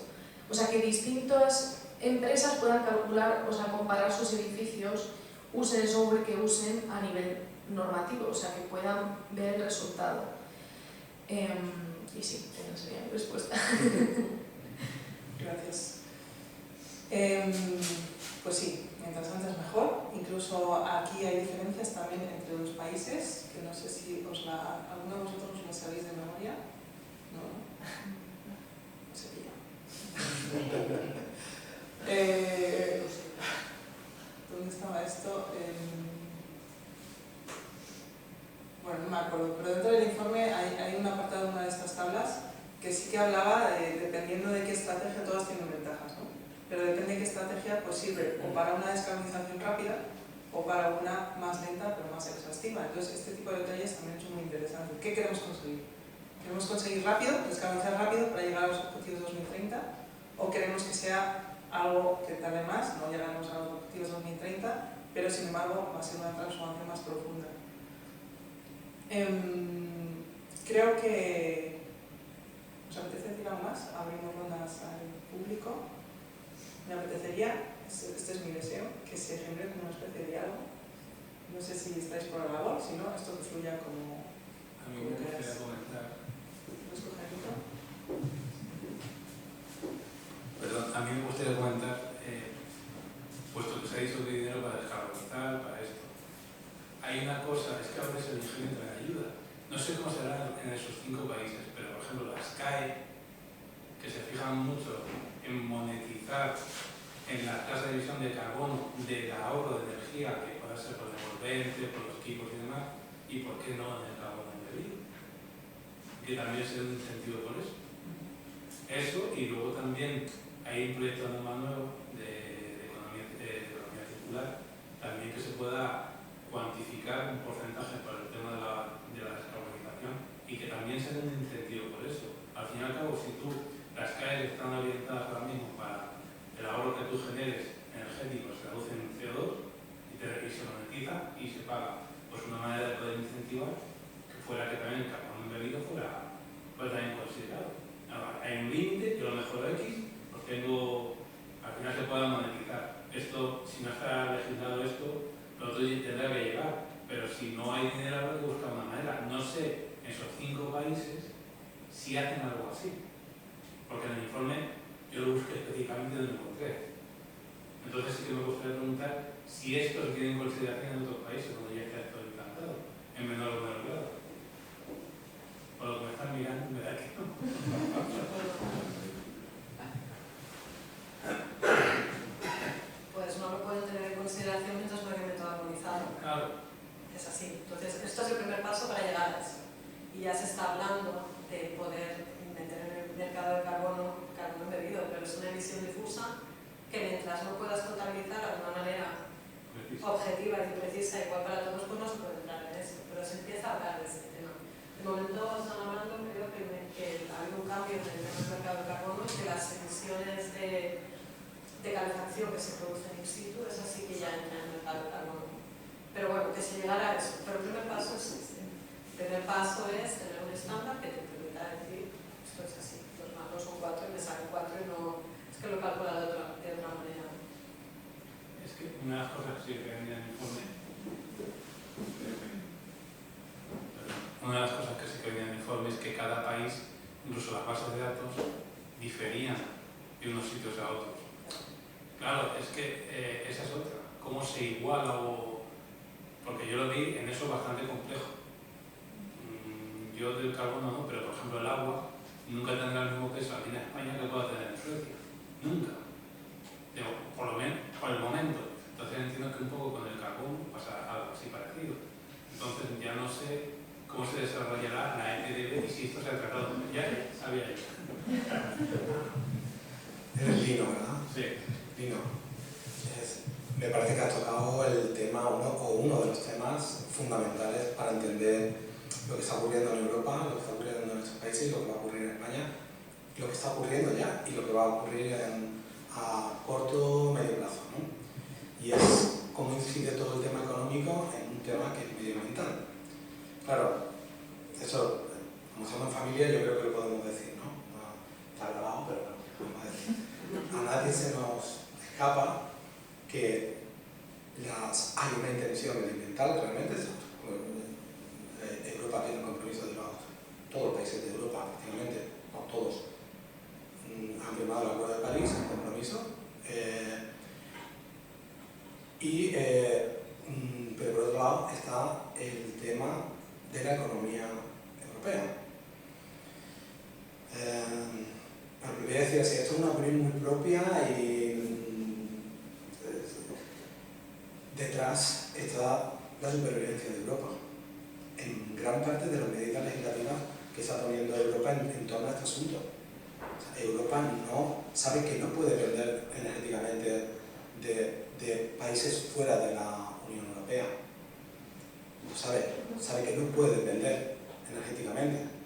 O sea, que distintas empresas puedan calcular, o sea, comparar sus edificios usen el software que usen a nivel normativo, o sea, que puedan ver el resultado. Y sí, esa sería mi respuesta. Gracias. Pues sí, mientras antes mejor. Incluso aquí hay diferencias también entre los países, que no sé si alguno de vosotros lo sabéis de memoria. No, no sé qué ¿Dónde estaba esto? Bueno, no me acuerdo, pero dentro del informe hay un apartado de una de estas tablas que sí que hablaba de, dependiendo de qué estrategia, todas tienen ventajas, ¿no? Pero depende de qué estrategia, pues sirve o para una descarbonización rápida o para una más lenta pero más exhaustiva. Entonces, este tipo de detalles también son muy interesantes. ¿Qué queremos conseguir? ¿Queremos conseguir rápido, descarbonizar rápido para llegar a los objetivos 2030? ¿O queremos que sea algo que tarde más, no llegaremos a los objetivos 2030, pero sin embargo va a ser una transformación más profunda? Creo que ¿os apetece decir algo más? Abrimos rondas al público. Me apetecería, este es mi deseo, que se genere una especie de diálogo. No sé si estáis por la labor, si no, esto que fluya como... A mí me gustaría comentar. Perdón, a mí me gustaría comentar, puesto que se ha dicho que hay dinero para descarbonizar, para esto. Hay una cosa, es que a veces el ingenio también ayuda. No sé cómo será en esos 5 países, pero por ejemplo las CAE, que se fijan mucho en monetizar en la tasa de emisión de carbono del ahorro de energía, que pueda ser por devolvente, por los equipos y demás, y por qué no en el carbono embebido, que también es un incentivo por eso. Eso, y luego también hay un proyecto nuevo de economía circular, también que se pueda cuantificar un porcentaje para el tema de la descarbonización y que también sea un incentivo por eso. Al fin y al cabo, si las calles están orientadas ahora mismo para el ahorro que tú generes energético, se reduce en CO2 y se monetiza y se paga, pues una manera de poder incentivar que fuera que también el carbono embebido fuera también considerado. Ahora, hay un límite, yo lo mejoro X, pues al final se pueda monetizar. Esto, si no está legislado esto, lo otro tendrá que llegar, pero si no hay dinero habrá que buscar una manera. No sé, en esos 5 países, si hacen algo así, porque en el informe yo lo busqué específicamente y no lo encontré. Entonces sí que me gustaría preguntar si esto se tiene en consideración en otros países donde ya está esto implantado, en menor o menor grado. Por lo que me están mirando, me da que no. Pues no lo pueden tener en consideración mientras no hay un método armonizado. Claro. Es así. Entonces, esto es el primer paso para llegar a eso. Y ya se está hablando de poder meter en el mercado de carbono embebido, pero es una emisión difusa que mientras no puedas contabilizar de una manera objetiva y precisa igual para todos, pues no se puede entrar en eso. Pero se empieza a hablar de este tema. De momento están hablando, creo que ha habido un cambio en el mercado de carbono, que las emisiones de calefacción que se producen in situ, es así que ya entra en el mercado de carbono. Pero bueno, que se llegara a eso. Pero el primer paso es este. El primer paso es tener un estándar que te permita decir, esto es así, 2 más 2 son 4 y me sale 4 y no, es que lo calcula de otra manera. Es que una de las cosas que sí que venía en el informe, una de las cosas que sí que venía en el informe es que cada país, incluso las bases de datos, diferían de unos sitios a otros. Claro, es que esa es otra. ¿Cómo se iguala o...? Porque yo lo vi en eso bastante complejo. Yo del carbono no, pero por ejemplo el agua nunca tendrá el mismo peso aquí en España que pueda tener en Suecia. Nunca. Digo, por lo menos, por el momento. Entonces entiendo que un poco con el carbono pasa algo así parecido. Entonces ya no sé cómo se desarrollará la EPDB y si esto se ha tratado. Ya sabía yo. Eres Lino, ¿verdad? Sí. Lino. Me parece que has tocado el tema, uno de los temas fundamentales para entender lo que está ocurriendo en Europa, lo que está ocurriendo en nuestros países y lo que va a ocurrir en España, lo que está ocurriendo ya y lo que va a ocurrir a corto o medio plazo, ¿no? Y es cómo incide todo el tema económico en un tema que es medioambiental. Claro, eso, como estamos en familia, yo creo que lo podemos decir, ¿no? No está grabado, pero bueno, vamos a decir. A nadie se nos escapa que hay una intención medioambiental realmente. Europa tiene un compromiso de todos los países de Europa, prácticamente, no todos, han firmado el Acuerdo de París, un compromiso. Pero por otro lado está el tema de la economía europea. Lo que voy a decir es que esto es una opinión muy propia y detrás está la supervivencia de Europa. En gran parte de las medidas legislativas que está poniendo Europa en torno a este asunto. O sea, Europa no sabe que no puede depender energéticamente de países fuera de la Unión Europea. Lo sabe que no puede depender energéticamente.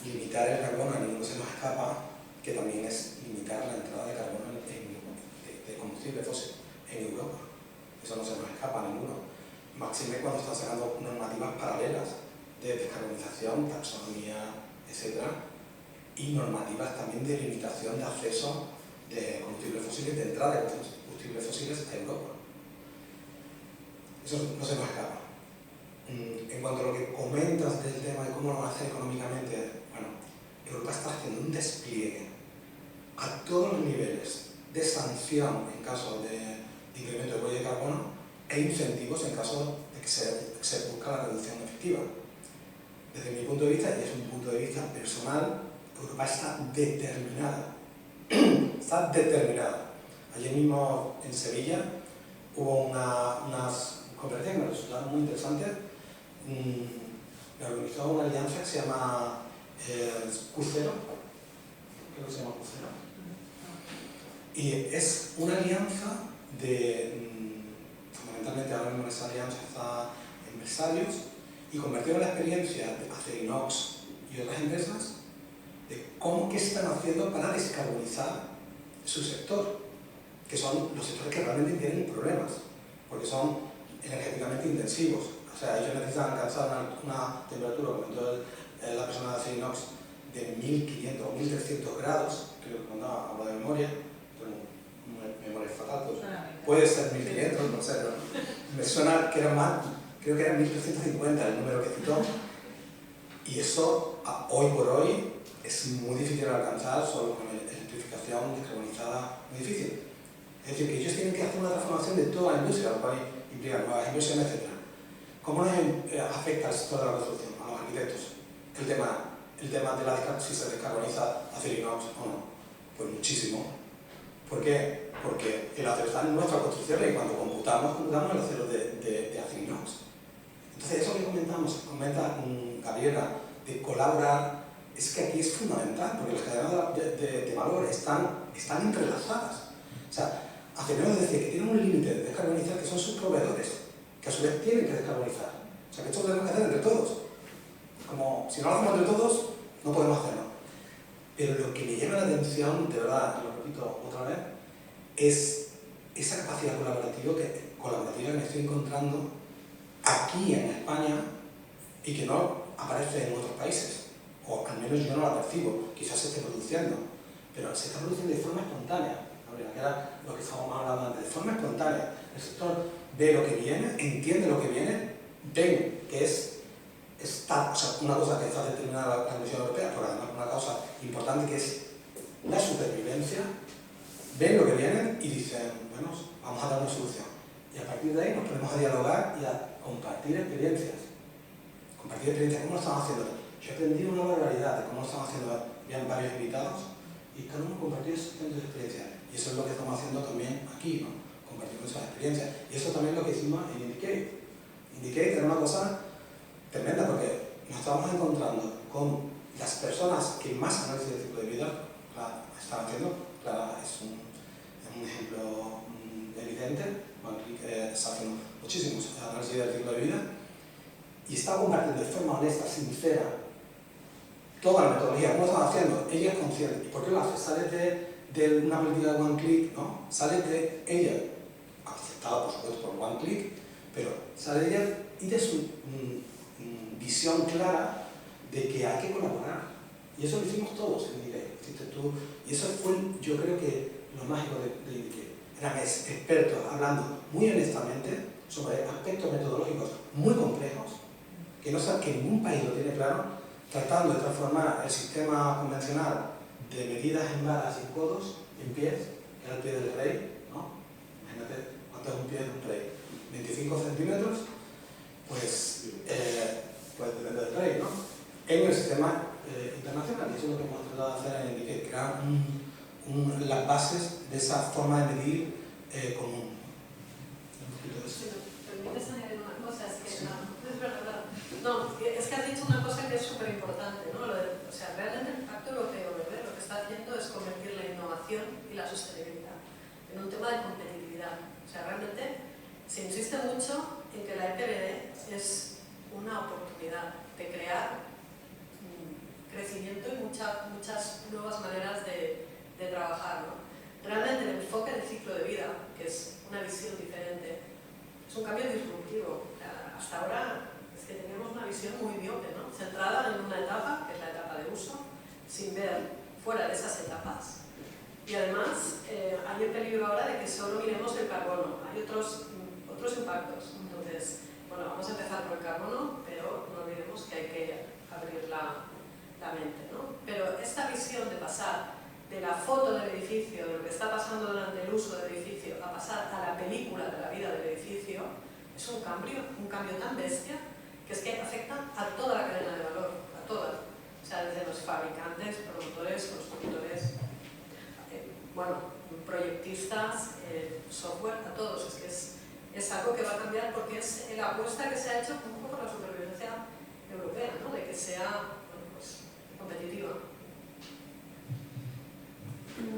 Limitar el carbono, a ninguno se nos escapa, que también es limitar la entrada de carbono de combustible fósil en Europa. Eso no se nos escapa a ninguno. Máxime cuando están sacando normativas paralelas de descarbonización, taxonomía, etc. Y normativas también de limitación de acceso de combustibles fósiles, de entrada de combustibles fósiles a Europa. Eso no se nos escapa. En cuanto a lo que comentas del tema de cómo lo van a hacer económicamente, bueno, Europa está haciendo un despliegue a todos los niveles de sanción en caso de incremento de huella de carbono e incentivos en caso de que se busca la reducción efectiva. Desde mi punto de vista, y es un punto de vista personal, Europa está determinada. Está determinada. Ayer mismo en Sevilla hubo unas conferencias que me resultaron muy interesantes. Me organizó una alianza que se llama Crucero, creo que se llama Crucero. Y es una alianza de, fundamentalmente ahora mismo esa alianza está empresarios, y convirtieron la experiencia de Acerinox y otras empresas de qué están haciendo para descarbonizar su sector, que son los sectores que realmente tienen problemas, porque son energéticamente intensivos. O sea, ellos necesitan alcanzar una temperatura, como comentó la persona de Acerinox, de 1500 o 1300 grados, creo que contaba, hablo de memoria, memoria fatal, pues, puede ser 1500, no sé, pero me suena que era más, creo que era 1350 el número que citó, y eso hoy por hoy es muy difícil de alcanzar solo con electrificación descarbonizada, muy difícil. Es decir, que ellos tienen que hacer una transformación de toda la industria, lo cual implica nuevas inversiones, etc. ¿Cómo nos afecta al sector de la construcción, a los arquitectos? El tema de si se descarboniza Acerinox o no. Pues muchísimo. ¿Por qué? Porque el acero está en nuestras construcciones y cuando computamos el acero de Acerinox. Entonces, eso que comenta Gabriela, de colaborar, es que aquí es fundamental, porque las cadenas de valor están entrelazadas. O sea, Acerinox decía que tienen un límite de descarbonizar que son sus proveedores, que a su vez tienen que descarbonizar. O sea, que esto lo tenemos que hacer entre todos. Como si no lo hacemos entre todos, no podemos hacerlo. Pero lo que me llama la atención, de verdad, lo repito otra vez, es esa capacidad colaborativa que me estoy encontrando aquí en España y que no aparece en otros países, o al menos yo no la percibo, quizás se esté produciendo, pero se está produciendo de forma espontánea, que era lo que estábamos hablando antes, de forma espontánea. El sector ve lo que viene, entiende lo que viene, ven que es una cosa que está determinada la Comisión Europea, pero además una causa importante que es la supervivencia, ven lo que viene y dicen, bueno, vamos a dar una solución. Y a partir de ahí nos ponemos a dialogar y a compartir experiencias. Compartir experiencias, ¿cómo lo estamos haciendo? Yo he aprendido una barbaridad de cómo lo estamos haciendo, habían varios invitados y cada uno compartió sus experiencias. Y eso es lo que estamos haciendo también aquí, ¿no? Compartir nuestras experiencias. Y eso también es lo que hicimos en Indicate. Indicate era una cosa tremenda porque nos estábamos encontrando con las personas que más análisis de ciclo de vida están haciendo. Clara es un ejemplo evidente. Está haciendo muchísimos análisis del ciclo de vida y está compartiendo de forma honesta, sincera, toda la metodología. ¿Cómo lo están haciendo? Ella es consciente. ¿Y por qué lo hace? Sale de una política de one click, ¿no? Sale de ella, aceptada por supuesto por one click, pero sale de ella y de su visión clara de que hay que colaborar. Y eso lo hicimos todos en Indicate, hiciste tú. Y eso fue, yo creo que lo mágico de Indicate. eran expertos hablando muy honestamente sobre aspectos metodológicos muy complejos, que no saben que ningún país lo tiene claro, tratando de transformar el sistema convencional de medidas en varas y codos en pies, que era el pie del rey, ¿no? Imagínate cuánto es un pie de un rey, 25 centímetros, pues depende del rey, ¿no? En el sistema internacional, y eso es lo que hemos tratado de hacer en el IKE, crear las bases de esa forma de medir común. Si me permites añadir una cosa, es que es verdad. No, es que has dicho una cosa que es súper importante, ¿no? O sea, realmente el Pacto Europeo Verde lo que está haciendo es convertir la innovación y la sostenibilidad en un tema de competitividad. O sea, realmente se insiste mucho en que la EPBD es una oportunidad de crear crecimiento y muchas nuevas maneras de trabajar, ¿no? Realmente el enfoque del ciclo de vida, que es una visión diferente, es un cambio disruptivo. Hasta ahora es que teníamos una visión muy miope, ¿no? Centrada en una etapa, que es la etapa de uso, sin ver fuera de esas etapas. Y además hay el peligro ahora de que solo miremos el carbono. Hay otros impactos. Entonces, bueno, vamos a empezar por el carbono, pero no olvidemos que hay que abrir la mente, ¿no? Pero esta visión de pasar de la foto del edificio, de lo que está pasando durante el uso del edificio, a pasar a la película de la vida del edificio, es un cambio tan bestia, que es que afecta a toda la cadena de valor, a toda. O sea, desde los fabricantes, promotores, constructores, proyectistas, software, a todos. Es que es algo que va a cambiar porque es la apuesta que se ha hecho un poco por la supervivencia europea, ¿no? De que sea competitiva.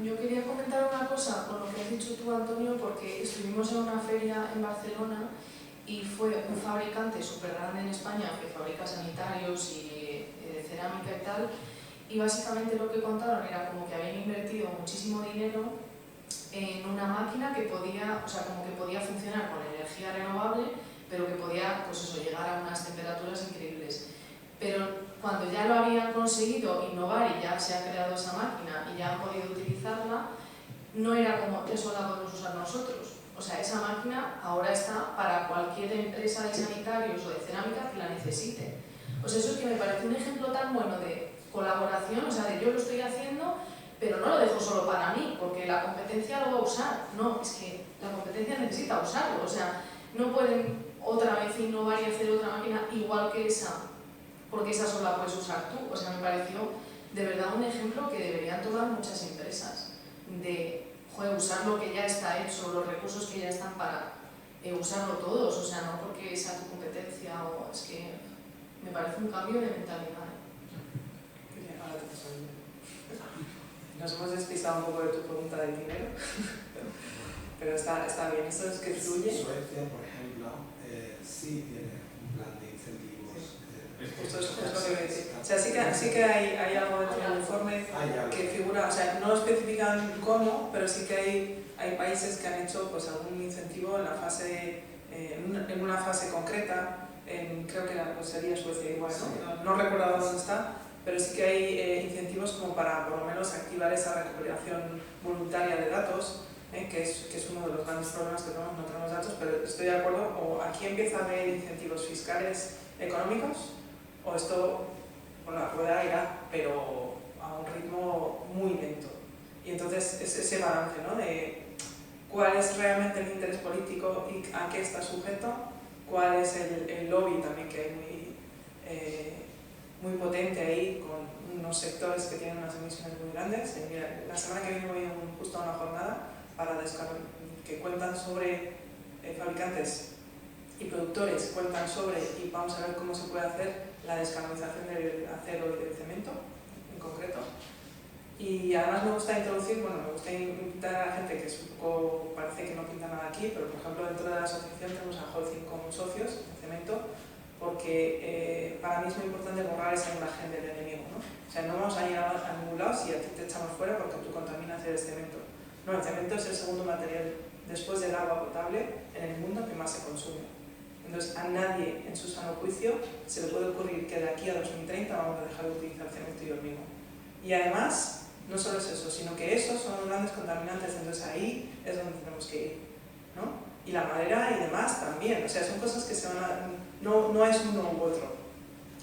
Yo quería comentar una cosa con lo que has dicho tú, Antonio, porque estuvimos en una feria en Barcelona y fue un fabricante súper grande en España que fabrica sanitarios y de cerámica y tal, y básicamente lo que contaron era como que habían invertido muchísimo dinero en una máquina que podía, o sea, como que podía funcionar con energía renovable, pero que podía, pues eso, llegar a unas temperaturas increíbles. Pero cuando ya lo habían conseguido innovar y ya se ha creado esa máquina y ya han podido utilizarla, no era como, eso la podemos usar nosotros. O sea, esa máquina ahora está para cualquier empresa de sanitarios o de cerámica que la necesite. O sea, eso es que me parece un ejemplo tan bueno de colaboración, o sea, de yo lo estoy haciendo, pero no lo dejo solo para mí, porque la competencia lo va a usar. No, es que la competencia necesita usarlo. O sea, no pueden otra vez innovar y hacer otra máquina igual que esa, porque esa solo la puedes usar tú. O sea, me pareció de verdad un ejemplo que deberían tomar muchas empresas, de usar lo que ya está hecho, los recursos que ya están para usarlo todos, o sea, no porque sea tu competencia, o es que me parece un cambio de mentalidad. Nos hemos despistado un poco de tu pregunta del dinero, pero está bien, eso es que fluye. Suecia, por ejemplo, sí tiene un plan de incentivos. Esto es lo que voy a decir. O sea, sí que hay algo dentro del informe que figura, o sea, no lo especifican cómo, pero sí que hay países que han hecho pues algún incentivo en la fase, en una fase concreta, creo que pues sería Suecia igual, ¿no? No recuerdo dónde está, pero sí que hay incentivos como para por lo menos activar esa recuperación voluntaria de datos, que es uno de los grandes problemas que tenemos, no tenemos datos, pero estoy de acuerdo, o aquí empieza a haber incentivos fiscales económicos, o esto por la rueda irá, pero a un ritmo muy lento. Y entonces es ese balance, ¿no? De cuál es realmente el interés político y a qué está sujeto, cuál es el lobby también que hay muy potente ahí, con unos sectores que tienen unas emisiones muy grandes. Mira, la semana que viene voy justo a una jornada que cuentan sobre fabricantes y productores, cuentan sobre, y vamos a ver cómo se puede hacer la descarbonización del acero y del cemento en concreto. Y además me gusta introducir, me gusta invitar a la gente que es un poco, parece que no pinta nada aquí, pero por ejemplo dentro de la asociación tenemos a Holcim como socios en cemento, porque para mí es muy importante borrar esa imagen del enemigo, ¿no? O sea, no vamos a llegar a ningún lado si a ti te echamos fuera porque tú contaminas el cemento. No, el cemento es el segundo material después del agua potable en el mundo que más se consume. Entonces, a nadie en su sano juicio se le puede ocurrir que de aquí a 2030 vamos a dejar de utilizar cemento y hormigón. Y además, No solo es eso, sino que esos son los grandes contaminantes, entonces ahí es donde tenemos que ir, ¿no? Y la madera y demás también, o sea, son cosas que se van a... No es uno u otro.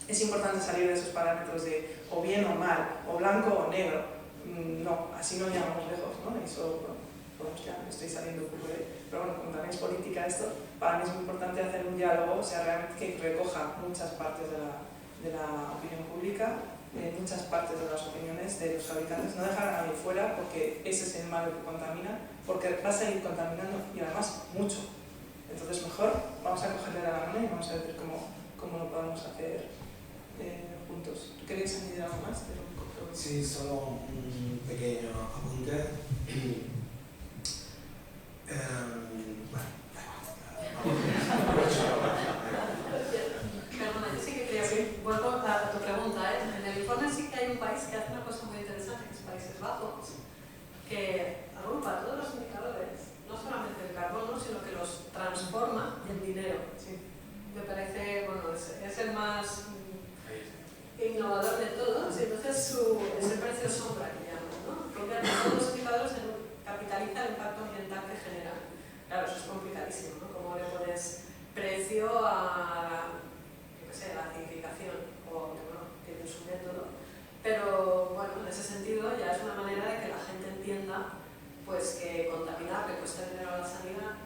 Es importante salir de esos parámetros de o bien o mal, o blanco o negro. No, así no llegamos lejos, ¿no? Eso, bueno, ya me estoy saliendo un poco de... Pero bueno, como también es política esto, para mí es muy importante hacer un diálogo, o sea, realmente que recoja muchas partes de la opinión pública, muchas partes de las opiniones de los fabricantes, no dejar a nadie fuera porque ese es el malo que contamina, porque va a seguir contaminando y además mucho. Entonces mejor vamos a cogerle la mano y vamos a ver cómo lo podemos hacer juntos. ¿Tú querías añadir algo más? Sí, solo un pequeño apunte. Perdona, yo sí que quería que vuelvo a tu pregunta. En el informe sí que hay un país que hace una cosa muy interesante, que es Países Bajos, que agrupa todos los indicadores, no solamente el carbono, sino que los transforma en dinero. Sí. Me parece, bueno, es el más innovador de todos, y entonces ese precio sombra que llaman, ¿no? Convierte todos los indicadores en capitaliza el impacto ambiental que genera. Claro, eso es complicadísimo, ¿no? ¿Cómo le pones precio a, yo qué sé, la acidificación? O, bueno, tiene su método. Pero, bueno, en ese sentido ya es una manera de que la gente entienda pues, que contaminar le cuesta dinero a la sanidad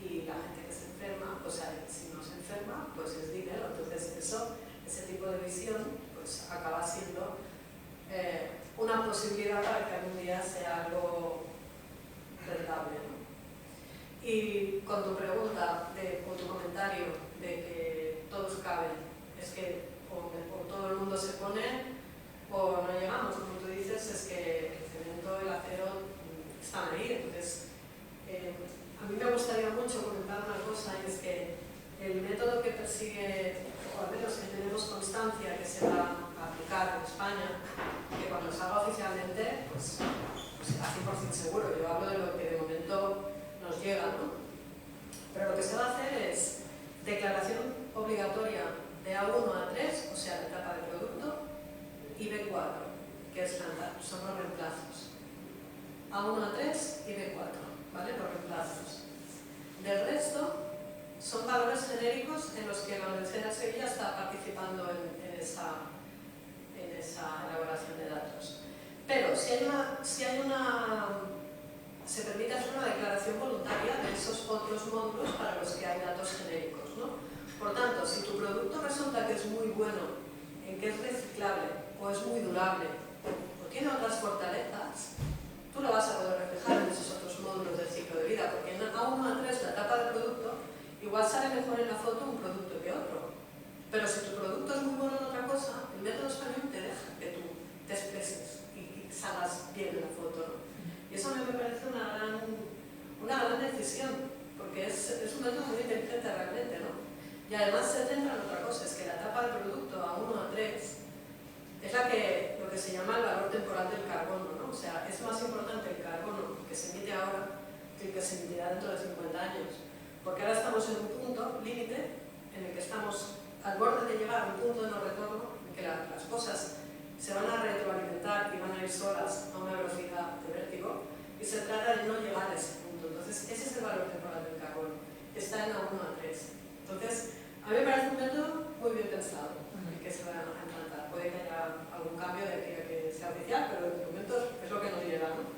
y la gente que se enferma, o sea, si no se enferma, pues es dinero. Entonces, ese tipo de visión pues, acaba siendo una posibilidad para que algún día sea algo rentable, ¿no? Y con tu pregunta o tu comentario de que todos caben, es que o todo el mundo se pone o no llegamos. Como tú dices, es que el cemento, el acero están ahí. Entonces, a mí me gustaría mucho comentar una cosa, y es que el método que persigue, o al menos que tenemos constancia que se va a aplicar en España, que cuando salga oficialmente, pues será 100% seguro. Yo hablo de lo que de momento nos llega, ¿no? Pero lo que se va a hacer es declaración obligatoria de A1 a 3, o sea, de etapa de producto, y B4, que es son los reemplazos. A1 a 3 y B4, ¿vale? Los reemplazos. Del resto, son valores genéricos en los que la Universidad de Sevilla está participando en esa elaboración de datos. Pero se permite hacer una declaración voluntaria de esos otros módulos para los que hay datos genéricos, ¿no? Por tanto, si tu producto resulta que es muy bueno, en que es reciclable, o es muy durable, o tiene otras fortalezas, tú lo vas a poder reflejar en esos otros módulos del ciclo de vida, porque en A1 a 3, la etapa del producto, igual sale mejor en la foto un producto que otro. Pero si tu producto es muy bueno en otra cosa, el método español te deja que tú te expreses y salgas bien en la foto, ¿no? Y eso a mí me parece una gran decisión, porque es un método muy inteligente realmente, ¿no? Y además se centra en otra cosa, es que la etapa del producto A1 a 3 es lo que se llama el valor temporal del carbono, ¿no? O sea, es más importante el carbono que se emite ahora que el que se emitirá dentro de 50 años. Porque ahora estamos en un punto límite en el que estamos al borde de llegar a un punto de no retorno, en que las cosas se van a retroalimentar y van a ir solas a una velocidad de vértigo, y se trata de no llegar a ese punto. Entonces, ese es el valor temporal del carbono. Está en A1 a 3. Entonces, a mí me parece un método muy bien pensado y que se va a implantar. Puede que haya algún cambio de aquí a que sea oficial, pero de momento es lo que nos llega, ¿no?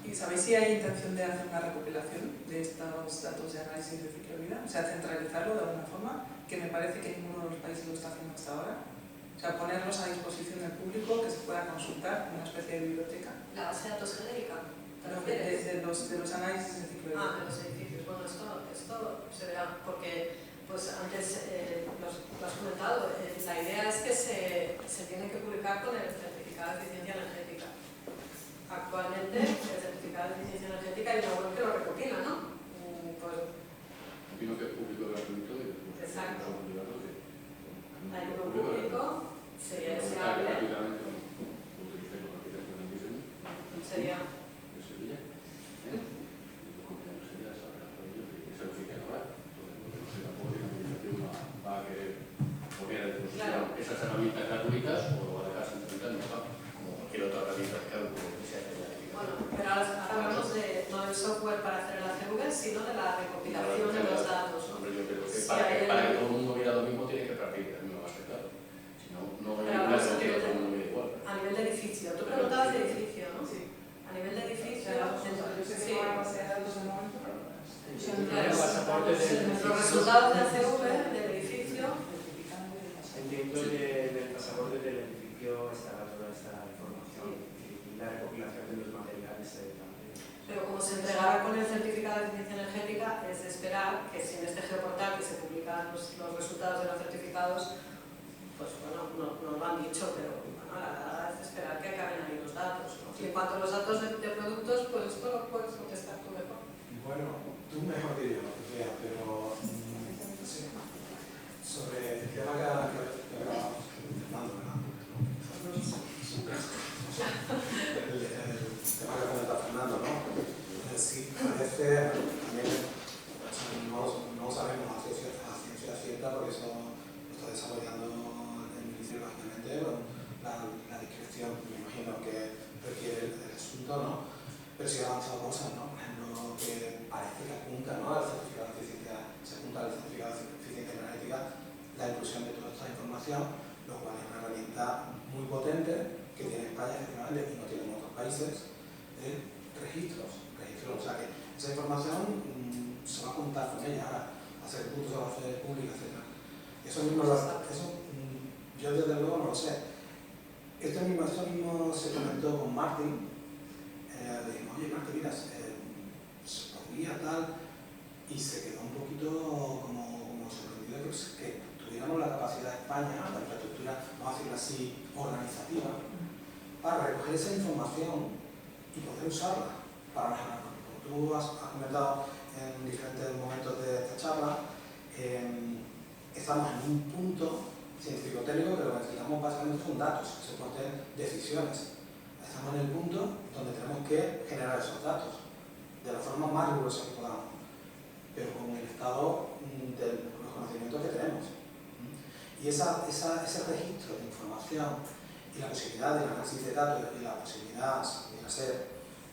¿Y sabéis si hay intención de hacer una recopilación de estos datos de análisis de ciclo de vida? O sea, centralizarlo de alguna forma, que me parece que ninguno de los países lo está haciendo hasta ahora. O sea, ponerlos a disposición del público, que se pueda consultar en una especie de biblioteca. La base de datos genérica. De los análisis de ciclo de vida. De los edificios. Bueno, esto se verá, porque pues antes lo has comentado, la idea es que se tiene que publicar con el certificado de eficiencia energética. Actualmente, el certificado de eficiencia energética hay una web que lo recopila, ¿no? Pues, opino que es público gratuito y después exacto. son privados de... Hay uno público, sería deseable. Rápidamente utilicemos la aplicación en diseño Sería. de Sevilla. Y los compañeros sería saber por ellos que se lo fijen ahora. Entonces, no sé tampoco si la administración va a querer poner a disposición esas herramientas gratuitas o lo va a dejar centralizado, como cualquier otra herramienta de cálculo que se hace en la Bueno, pero ahora hablamos no del software para hacer el ACV, sino de la recopilación de los datos, ¿no? Hombre, yo creo que Sí, para hay que todo el mundo viera lo mismo tiene que partir del mismo base, claro. Si no, no Pero hay hablamos un a nivel todo el mundo mira igual. A nivel de edificio. Tú preguntabas de edificio, ¿no? Sí. A nivel de edificio, Yo sé que sí. no hay base de datos de momento, pero bueno, Claro, pasaporte los resultados de ACV del edificio. Entiendo que en el pasaporte del edificio estará toda esta información y la recopilación de los materiales también. Pero como se entregará con el certificado de eficiencia energética, es de esperar que si en este geoportal que se publican los resultados de los certificados, pues bueno, no lo han dicho, pero bueno, la verdad es de esperar que acaben ahí los datos, ¿no? Y en cuanto a los datos de productos, pues esto lo puedes contestar tú mejor. Bueno, tú mejor que yo, pero sí. Sobre el tema que acabamos Fernando, ¿verdad? El tema que comenta Fernando, ¿no? Sí, parece, también no sabemos a ciencia cierta porque eso lo está desarrollando el Ministerio básicamente, la discreción, me imagino que requiere el asunto, ¿no? Pero sí ha avanzado cosas, ¿no? Por ejemplo, que parece que apunta, ¿no? Al certificado de eficiencia, se apunta al certificado de eficiencia energética la inclusión de toda esta información, lo cual es una herramienta muy potente que tiene España efectivamente y no tienen otros países, registros, o sea que esa información se va a contar con ella ahora, hasta qué punto se va a hacer pública, etc. Eso mismo, yo desde luego no lo sé. Esto mismo se comentó con Martin. Le dijimos, oye Martín, mira, se podría tal, y se quedó un poquito como sorprendido de que tuviéramos la capacidad de España, la infraestructura, vamos a decirlo así, organizativa, para recoger esa información y poder usarla para mejorar. Como tú has comentado en diferentes momentos de esta charla, estamos en un punto científico-técnico que lo que necesitamos básicamente son datos que soporten decisiones. Estamos en el punto donde tenemos que generar esos datos de la forma más rigurosa que podamos, pero con el estado de los conocimientos que tenemos. Y ese registro de información y la posibilidad del análisis de datos y la posibilidad de hacer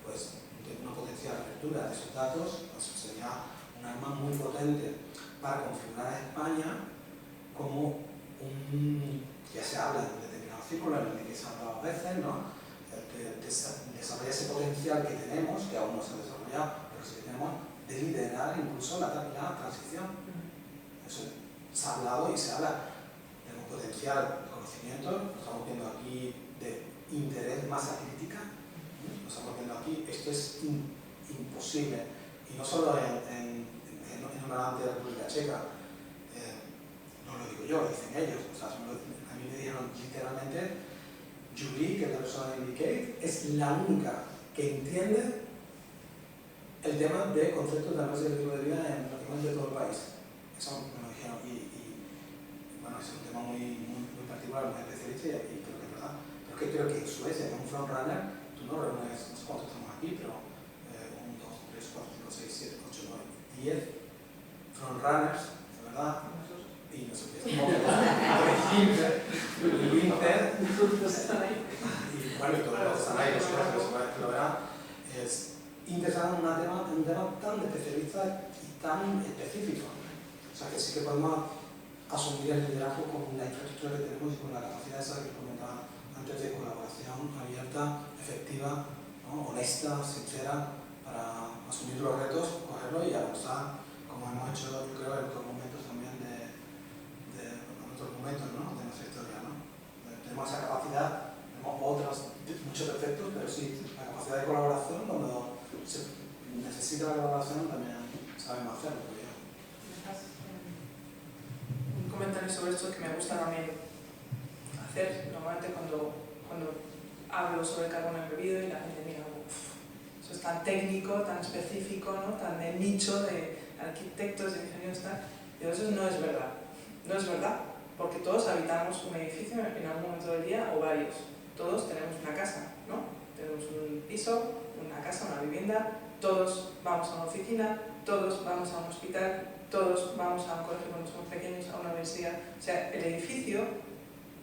pues, de una potencial lectura de esos datos pues, sería un arma muy potente para configurar a España como ya se habla de determinados círculos en el que se ha hablado a veces, ¿no? Desarrollar ese potencial que tenemos, que aún no se ha desarrollado, pero sí que tenemos, de liderar incluso la transición. Eso se ha hablado y se habla de un potencial de conocimiento, lo estamos viendo aquí de interés, masa crítica, lo estamos viendo aquí, esto es imposible, y no solo en una amplia República Checa, no lo digo yo, lo dicen ellos, o sea, a mí me dijeron literalmente, Julie, que es la persona de Indicate, es la única que entiende el tema de conceptos de análisis del ritmo de vida en prácticamente todo el país. Eso me lo dijeron y bueno, es un tema muy particular, muy especialista y creo que es verdad. Pero es que creo que en Suecia, en un frontrunner, tú no reúnes, no sé cuántos estamos aquí, pero 1, 2, 3, 4, 5, 6, 7, 8, 9, 10 frontrunners, de verdad. Y no sé qué es como el Inter, y bueno, y todos los que están ahí, los que lo verán, es interesado en un tema tan especialista y tan específico. O sea que sí que podemos asumir el liderazgo con la infraestructura que tenemos y con la capacidad esa que comentaba antes de colaboración abierta, efectiva, ¿no? Honesta, sincera, para asumir los retos, cogerlos y avanzar, como hemos hecho, yo creo, en otros momentos también ¿no? De nuestra historia, ¿no? Tenemos esa capacidad, tenemos muchos defectos, pero sí, la capacidad de colaboración, cuando se necesita la colaboración también sabemos hacerlo. Un comentario sobre esto que me gusta también hacer normalmente cuando hablo sobre el carbono embebido y la gente mira como eso es tan técnico, tan específico, ¿no? Tan de nicho de arquitectos, de ingenieros, tal. Pero eso no es verdad. No es verdad, porque todos habitamos un edificio en algún momento del día o varios. Todos tenemos una casa, ¿no? Tenemos un piso, una casa, una vivienda, todos vamos a una oficina, todos vamos a un hospital, todos vamos a un colegio cuando somos pequeños, a una universidad. O sea, el edificio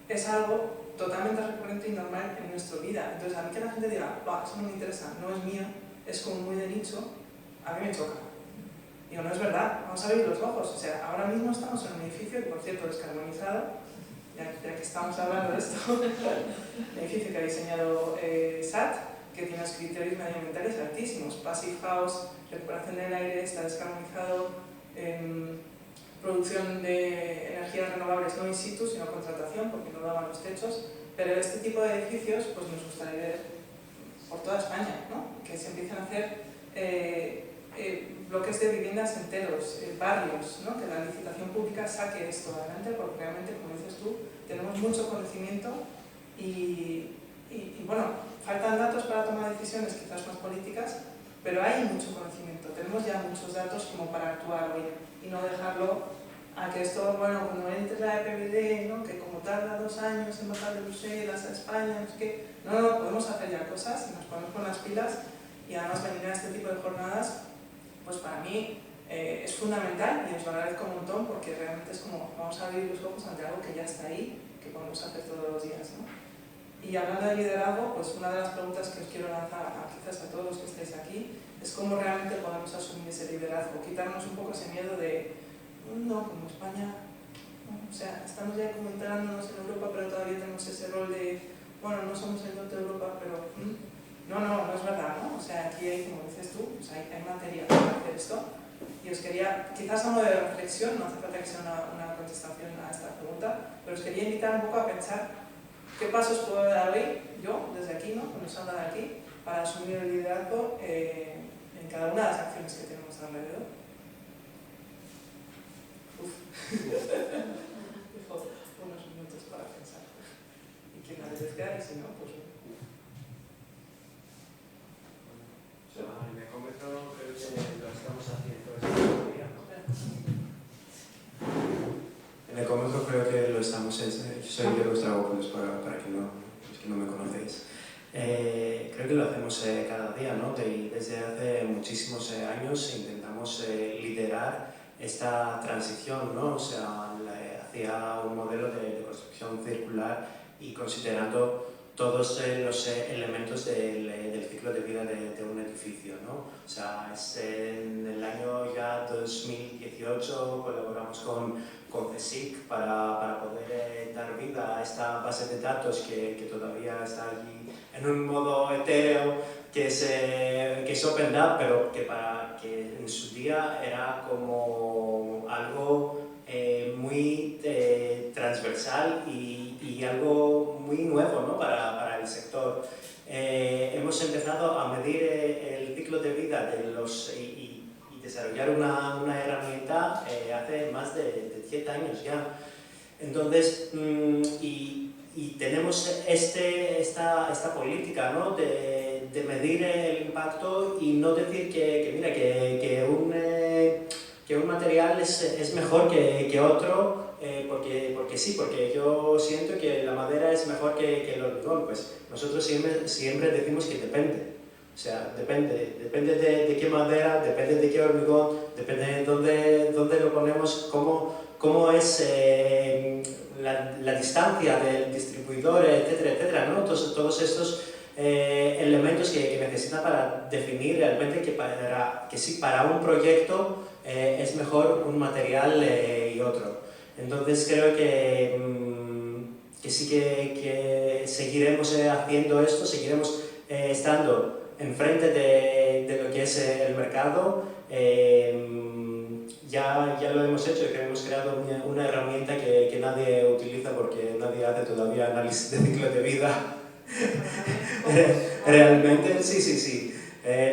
es algo totalmente recurrente y normal en nuestra vida. Entonces, a mí que la gente diga, eso no me interesa, no es mío, es como muy de nicho, a mí me choca. Digo, no es verdad, vamos a abrir los ojos. O sea, ahora mismo estamos en un edificio que, por cierto, descarbonizado, ya que estamos hablando de esto, el edificio que ha diseñado SAT, que tiene unos criterios medioambientales altísimos. Passive House, recuperación del aire, está descarbonizado, producción de energías renovables no in situ, sino contratación, porque no daban los techos. Pero este tipo de edificios pues nos gustaría ver por toda España, ¿no? Que se empiecen a hacer bloques de viviendas enteros, barrios, ¿no? Que la licitación pública saque esto adelante, porque realmente, como dices tú, tenemos mucho conocimiento y bueno, faltan datos para tomar decisiones quizás más políticas, pero hay mucho conocimiento, tenemos ya muchos datos como para actuar hoy y no dejarlo a que esto, bueno, cuando entre la EPBD, ¿no? Que como tarda 2 años en bajar de Bruselas a España, no sé qué, no, podemos hacer ya cosas y nos ponemos con las pilas y además venir a este tipo de jornadas, pues para mí es fundamental y os lo agradezco un montón porque realmente es como vamos a abrir los ojos ante algo que ya está ahí, que podemos hacer todos los días, ¿no? Y hablando de liderazgo, pues una de las preguntas que os quiero lanzar quizás a todos los que estáis aquí es cómo realmente podemos asumir ese liderazgo, quitarnos un poco ese miedo de no, como España, no, o sea, estamos ya como integrándonos en Europa, pero todavía tenemos ese rol de, bueno, no somos el norte de Europa, pero no es verdad, ¿no? O sea, aquí hay, como dices tú, o sea, hay materia para hacer esto. Y os quería, quizás a modo de reflexión, no hace falta que sea una contestación a esta pregunta, pero os quería invitar un poco a pensar qué pasos puedo dar hoy, yo, desde aquí, ¿no? Cuando salga de aquí, para asumir el liderazgo en cada una de las acciones que tenemos alrededor. Dejo unos minutos para pensar. Y quien la apetezca, y si no, pues... En Ecómetro creo que lo estamos haciendo este día, ¿no? En Ecómetro creo que lo estamos haciendo. Yo soy Diego Estragópolis, para que los que no me conocéis. Creo que lo hacemos cada día, ¿no? Desde hace muchísimos años intentamos liderar esta transición, ¿no? O sea, hacia un modelo de construcción circular y considerando todos los elementos del ciclo de vida de un edificio, ¿no? O sea, en el año ya 2018 colaboramos con CSIC para poder dar vida a esta base de datos que todavía está allí en un modo etéreo, que es OpenDAP, pero que en su día era como algo muy transversal y algo muy nuevo, ¿no? para el sector. Hemos empezado a medir el ciclo de vida y desarrollar una herramienta hace más de 10 años ya. Entonces, y tenemos esta política, ¿no? de medir el impacto y no decir que un material es mejor que otro, porque sí, porque yo siento que la madera es mejor que el hormigón. Pues nosotros siempre decimos que depende. O sea, depende de qué madera, depende de qué hormigón, depende de dónde lo ponemos, cómo es la distancia del distribuidor, etcétera, etcétera, ¿no? Todos estos elementos que necesita para definir realmente que sí, para un proyecto es mejor un material y otro. Entonces creo que sí que seguiremos haciendo esto, seguiremos estando enfrente de lo que es el mercado. Ya lo hemos hecho, que hemos creado una herramienta que nadie utiliza porque nadie hace todavía análisis de ciclo de vida. Realmente, sí.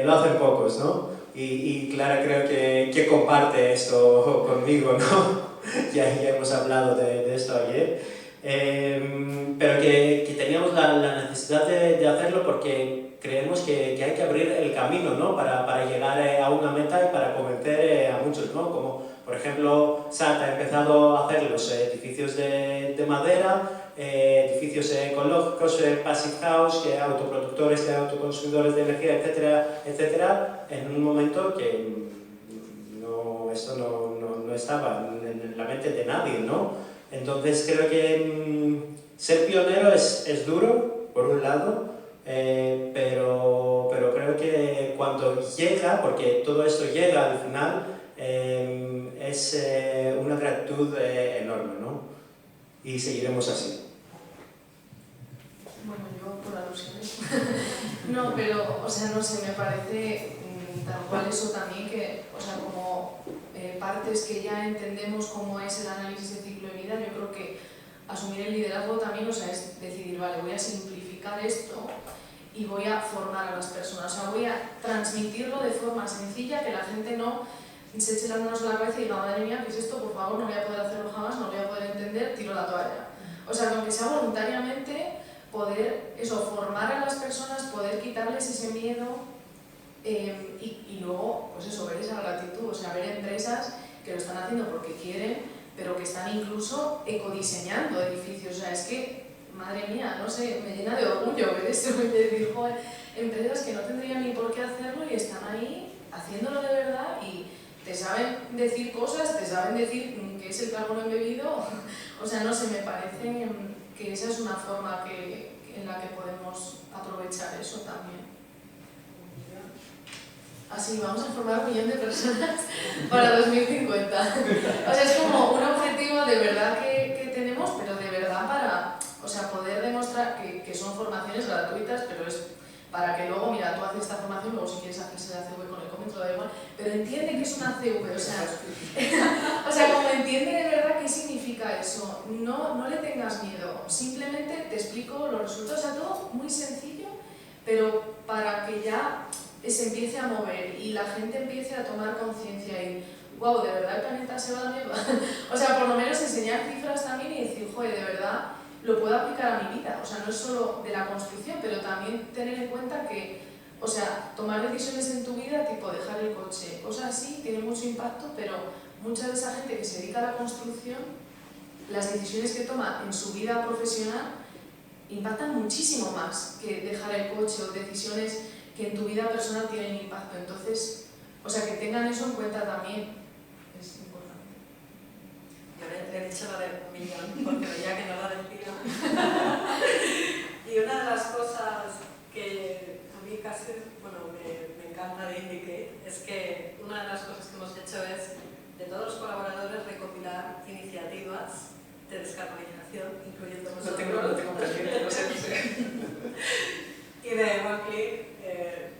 Lo hacen pocos, ¿no? Y Clara creo que comparte esto conmigo, ¿no? ya hemos hablado de esto ayer. Pero que teníamos la necesidad de hacerlo porque creemos que hay que abrir el camino, ¿no? para llegar a una meta y para convencer a muchos, ¿no? Como por ejemplo SAT ha empezado a hacer los edificios de madera, edificios ecológicos, passive house, autoproductores, autoconsumidores de energía, etcétera, etcétera, en un momento que esto no estaba en la mente de nadie, ¿no? Entonces creo que ser pionero es es duro, por un lado, pero creo que cuando llega, porque todo esto llega al final, es una gratitud enorme, ¿no? Y seguiremos así. Bueno, yo por alusiones. No, pero, o sea, no sé, me parece tal cual eso también que, o sea, como partes que ya entendemos cómo es el análisis de ciclo de vida, yo creo que asumir el liderazgo también, o sea, es decidir, vale, voy a simplificar esto y voy a formar a las personas, o sea, voy a transmitirlo de forma sencilla, que la gente no se eche las manos a la cabeza y diga, madre mía, ¿qué es esto? Por favor, no voy a poder hacerlo jamás, no voy a poder entender, tiro la toalla. O sea, que aunque sea voluntariamente, poder eso, formar a las personas, poder quitarles ese miedo y luego, pues eso, ver esa gratitud, o sea, ver empresas que lo están haciendo porque quieren, pero que están incluso ecodiseñando edificios, o sea, es que, madre mía, no sé, me llena de orgullo ver eso y decir, joder, empresas que no tendrían ni por qué hacerlo y están ahí haciéndolo de verdad y te saben decir cosas, te saben decir que es el carbono embebido, o sea, no sé, me parece que esa es una forma en la que podemos aprovechar eso también. Así, vamos a formar 1 millón de personas para 2050. O sea, es como un objetivo de verdad que tenemos, pero de verdad para, o sea, poder demostrar que son formaciones gratuitas, pero es para que luego, mira, tú haces esta formación, luego si quieres hacerse la CV con el ecómetro, da igual, pero entiende que es una CV, o sea, como entiende de verdad qué significa eso, no le tengas miedo, simplemente te explico los resultados, o sea, todo muy sencillo, pero para que ya se empiece a mover y la gente empiece a tomar conciencia y wow, de verdad el planeta se va a la mierda. O sea, por lo menos enseñar cifras también y decir, joder, de verdad lo puedo aplicar a mi vida. O sea, no es solo de la construcción, pero también tener en cuenta que, o sea, tomar decisiones en tu vida, tipo dejar el coche, cosas así, tiene mucho impacto, pero mucha de esa gente que se dedica a la construcción, las decisiones que toma en su vida profesional impactan muchísimo más que dejar el coche o decisiones que en tu vida personal tienen impacto. Entonces, o sea, que tengan eso en cuenta también es importante. Yo le he dicho lo de 1 millón porque veía que no lo decía. Y una de las cosas que a mí casi, bueno, me encanta de Indicate es que una de las cosas que hemos hecho es, de todos los colaboradores, recopilar iniciativas de descarbonización, incluyendo nosotros. Lo tengo perfecto, lo sé. Y de One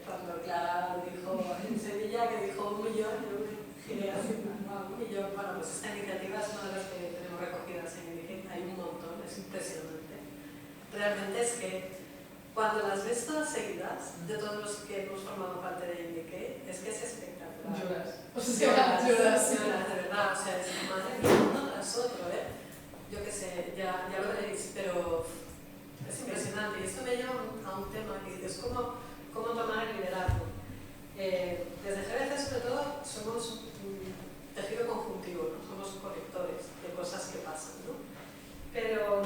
cuando Clara dijo en Sevilla que dijo 1 millón, yo me giré así, 1 millón. Bueno, pues esta iniciativa es una de las que tenemos recogidas en Indicate, hay un montón, es impresionante. Realmente es que cuando las ves todas seguidas, de todos los que hemos formado parte de Indicate, es que es espectacular. Lloras. O sea, lloras. De verdad, o sea, es madre mía, uno tras otro, Yo qué sé, ya lo veréis, pero es impresionante. Y esto me lleva a un tema que es cómo tomar el liderazgo. Desde GBC, sobre todo, somos un tejido conjuntivo, ¿no? Somos conectores de cosas que pasan, ¿no? Pero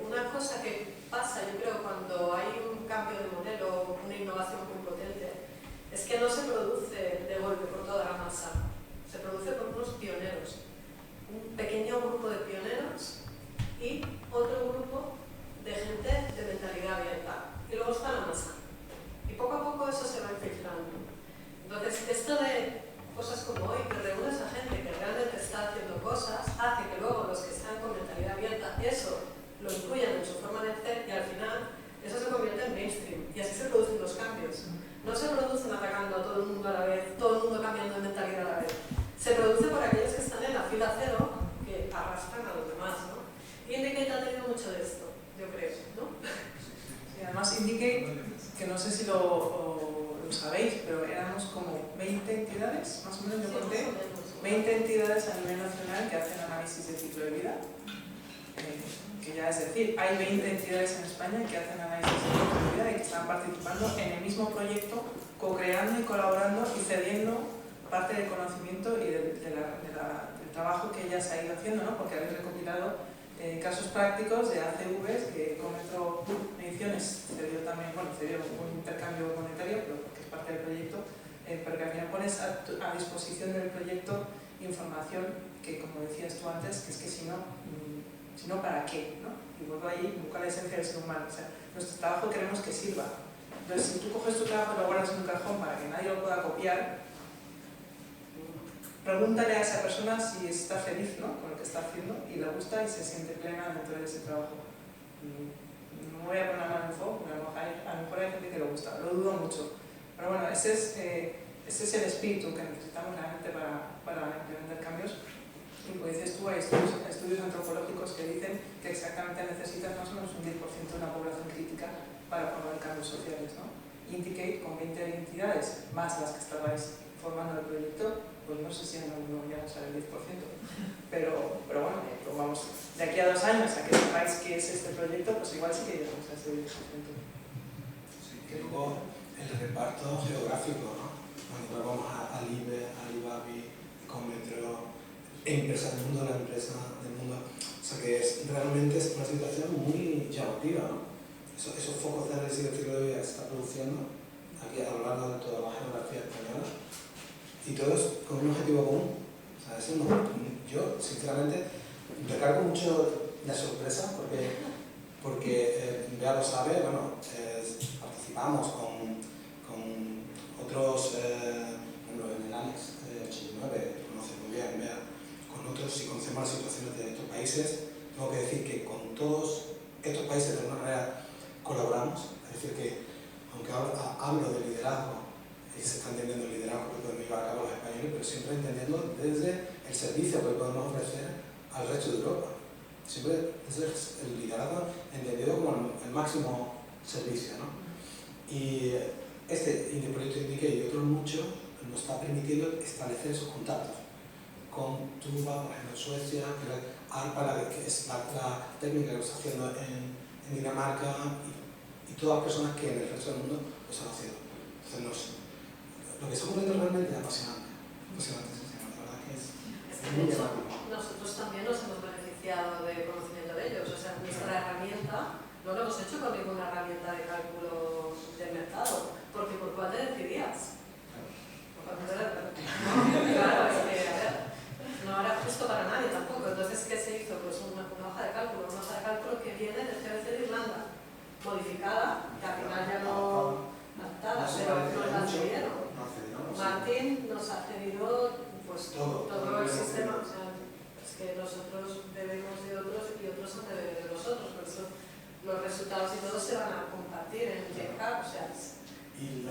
una cosa que pasa, yo creo, cuando hay un cambio de modelo, una innovación muy potente, es que no se produce de golpe por toda la masa, se produce por unos pioneros. Un pequeño grupo de pioneros y otro grupo de gente de mentalidad abierta. Y luego está la masa. Y poco a poco eso se va infiltrando. Entonces, esto de cosas como hoy, que reúnes a gente que realmente está haciendo cosas, hace que luego los que están con mentalidad abierta, eso lo incluyan en su forma de hacer y al final eso se convierte en mainstream. Y así se producen los cambios. No se producen atacando a todo el mundo a la vez, todo el mundo cambiando de mentalidad a la vez. Se produce por aquellos que están en la fila cero, que arrastran a los demás, ¿no? Y Indicate ha tenido mucho de esto, yo creo, ¿no? Y además Indicate, que no sé si lo sabéis, pero éramos como 20 entidades, más o menos yo conté, 20 entidades a nivel nacional que hacen análisis de ciclo de vida. Que ya es decir, hay 20 entidades en España que hacen análisis de ciclo de vida y que están participando en el mismo proyecto, co-creando y colaborando y cediendo parte del conocimiento y del trabajo que ya se ha ido haciendo, ¿no? Porque habéis recopilado casos prácticos de ACVs que Ecómetro Mediciones cedió también, bueno, cedió un intercambio monetario, pero porque es parte del proyecto, pero que al final pones a disposición del proyecto información que, como decías tú antes, que es que si no, ¿para qué? ¿No? Y algo ahí, buscar la esencia del ser humano. O sea, nuestro trabajo queremos que sirva. Entonces, si tú coges tu trabajo y lo guardas en un cajón para que nadie lo pueda copiar, pregúntale a esa persona si está feliz, ¿no?, con lo que está haciendo y le gusta y se siente plena dentro de ese trabajo. No voy a poner la mano en el fuego, porque a lo mejor hay gente que le gusta, lo dudo mucho. Pero bueno, ese es el espíritu que necesitamos realmente para implementar cambios. Y como dices tú, hay estudios antropológicos que dicen que exactamente necesitas más o menos un 10% de una población crítica para promover cambios sociales, ¿no? Indicate, con 20 entidades, más las que estabais formando el proyecto, pues no sé si en alguno ya sale el 10%, pero bueno, pues vamos, de aquí a 2 años a que sepáis qué es este proyecto, pues igual sí que llegamos a ese 10%. Sí, y luego el reparto geográfico, ¿no? Cuando vamos a Libe, a Libabi, Cometro, empresas del mundo de la empresa, del mundo. O sea que realmente es una situación muy llamativa, ¿no? Esos focos de análisis del ciclo de vida que se está produciendo aquí a lo largo de toda la geografía española y todos con un objetivo común. O sea, eso yo, sinceramente, recargo mucho la sorpresa porque Bea lo sabe, bueno, participamos con otros, en el Annex 89, conoce muy bien Bea, con otros, si conocemos las situaciones de estos países, tengo que decir que con todos estos países de alguna manera colaboramos, es decir que aunque hablo de liderazgo y se está entendiendo el liderazgo que podemos llevar a cabo los españoles, pero siempre entendiendo desde el servicio que podemos ofrecer al resto de Europa, siempre desde el liderazgo entendido como el máximo servicio, ¿no? Y este proyecto Indicate y otros muchos nos está permitiendo establecer esos contactos con Tuva, por ejemplo, Suecia, ARPA, que es la técnica que lo está haciendo en Dinamarca, y todas las personas que en el resto del mundo lo están haciendo. Entonces, lo que estamos viendo realmente es apasionante. La verdad que es muy llamativo. Nosotros también nos hemos beneficiado de conocimiento de ellos. O sea, nuestra herramienta no lo hemos hecho con ninguna herramienta de cálculo del mercado, porque ¿por cuál te decidías? Claro, es que, a ver, no era justo para nadie tampoco. Entonces, ¿qué se hizo? Pues una hoja de cálculo que viene del GBC de Irlanda, modificada, que al final ya no adaptada, pero nos la cedieron. Martín nos ha cedido pues, todo el sistema. O sea, es que nosotros debemos de otros y otros han de beber de nosotros, por eso los resultados y todo se van a compartir en GitHub. O sea, y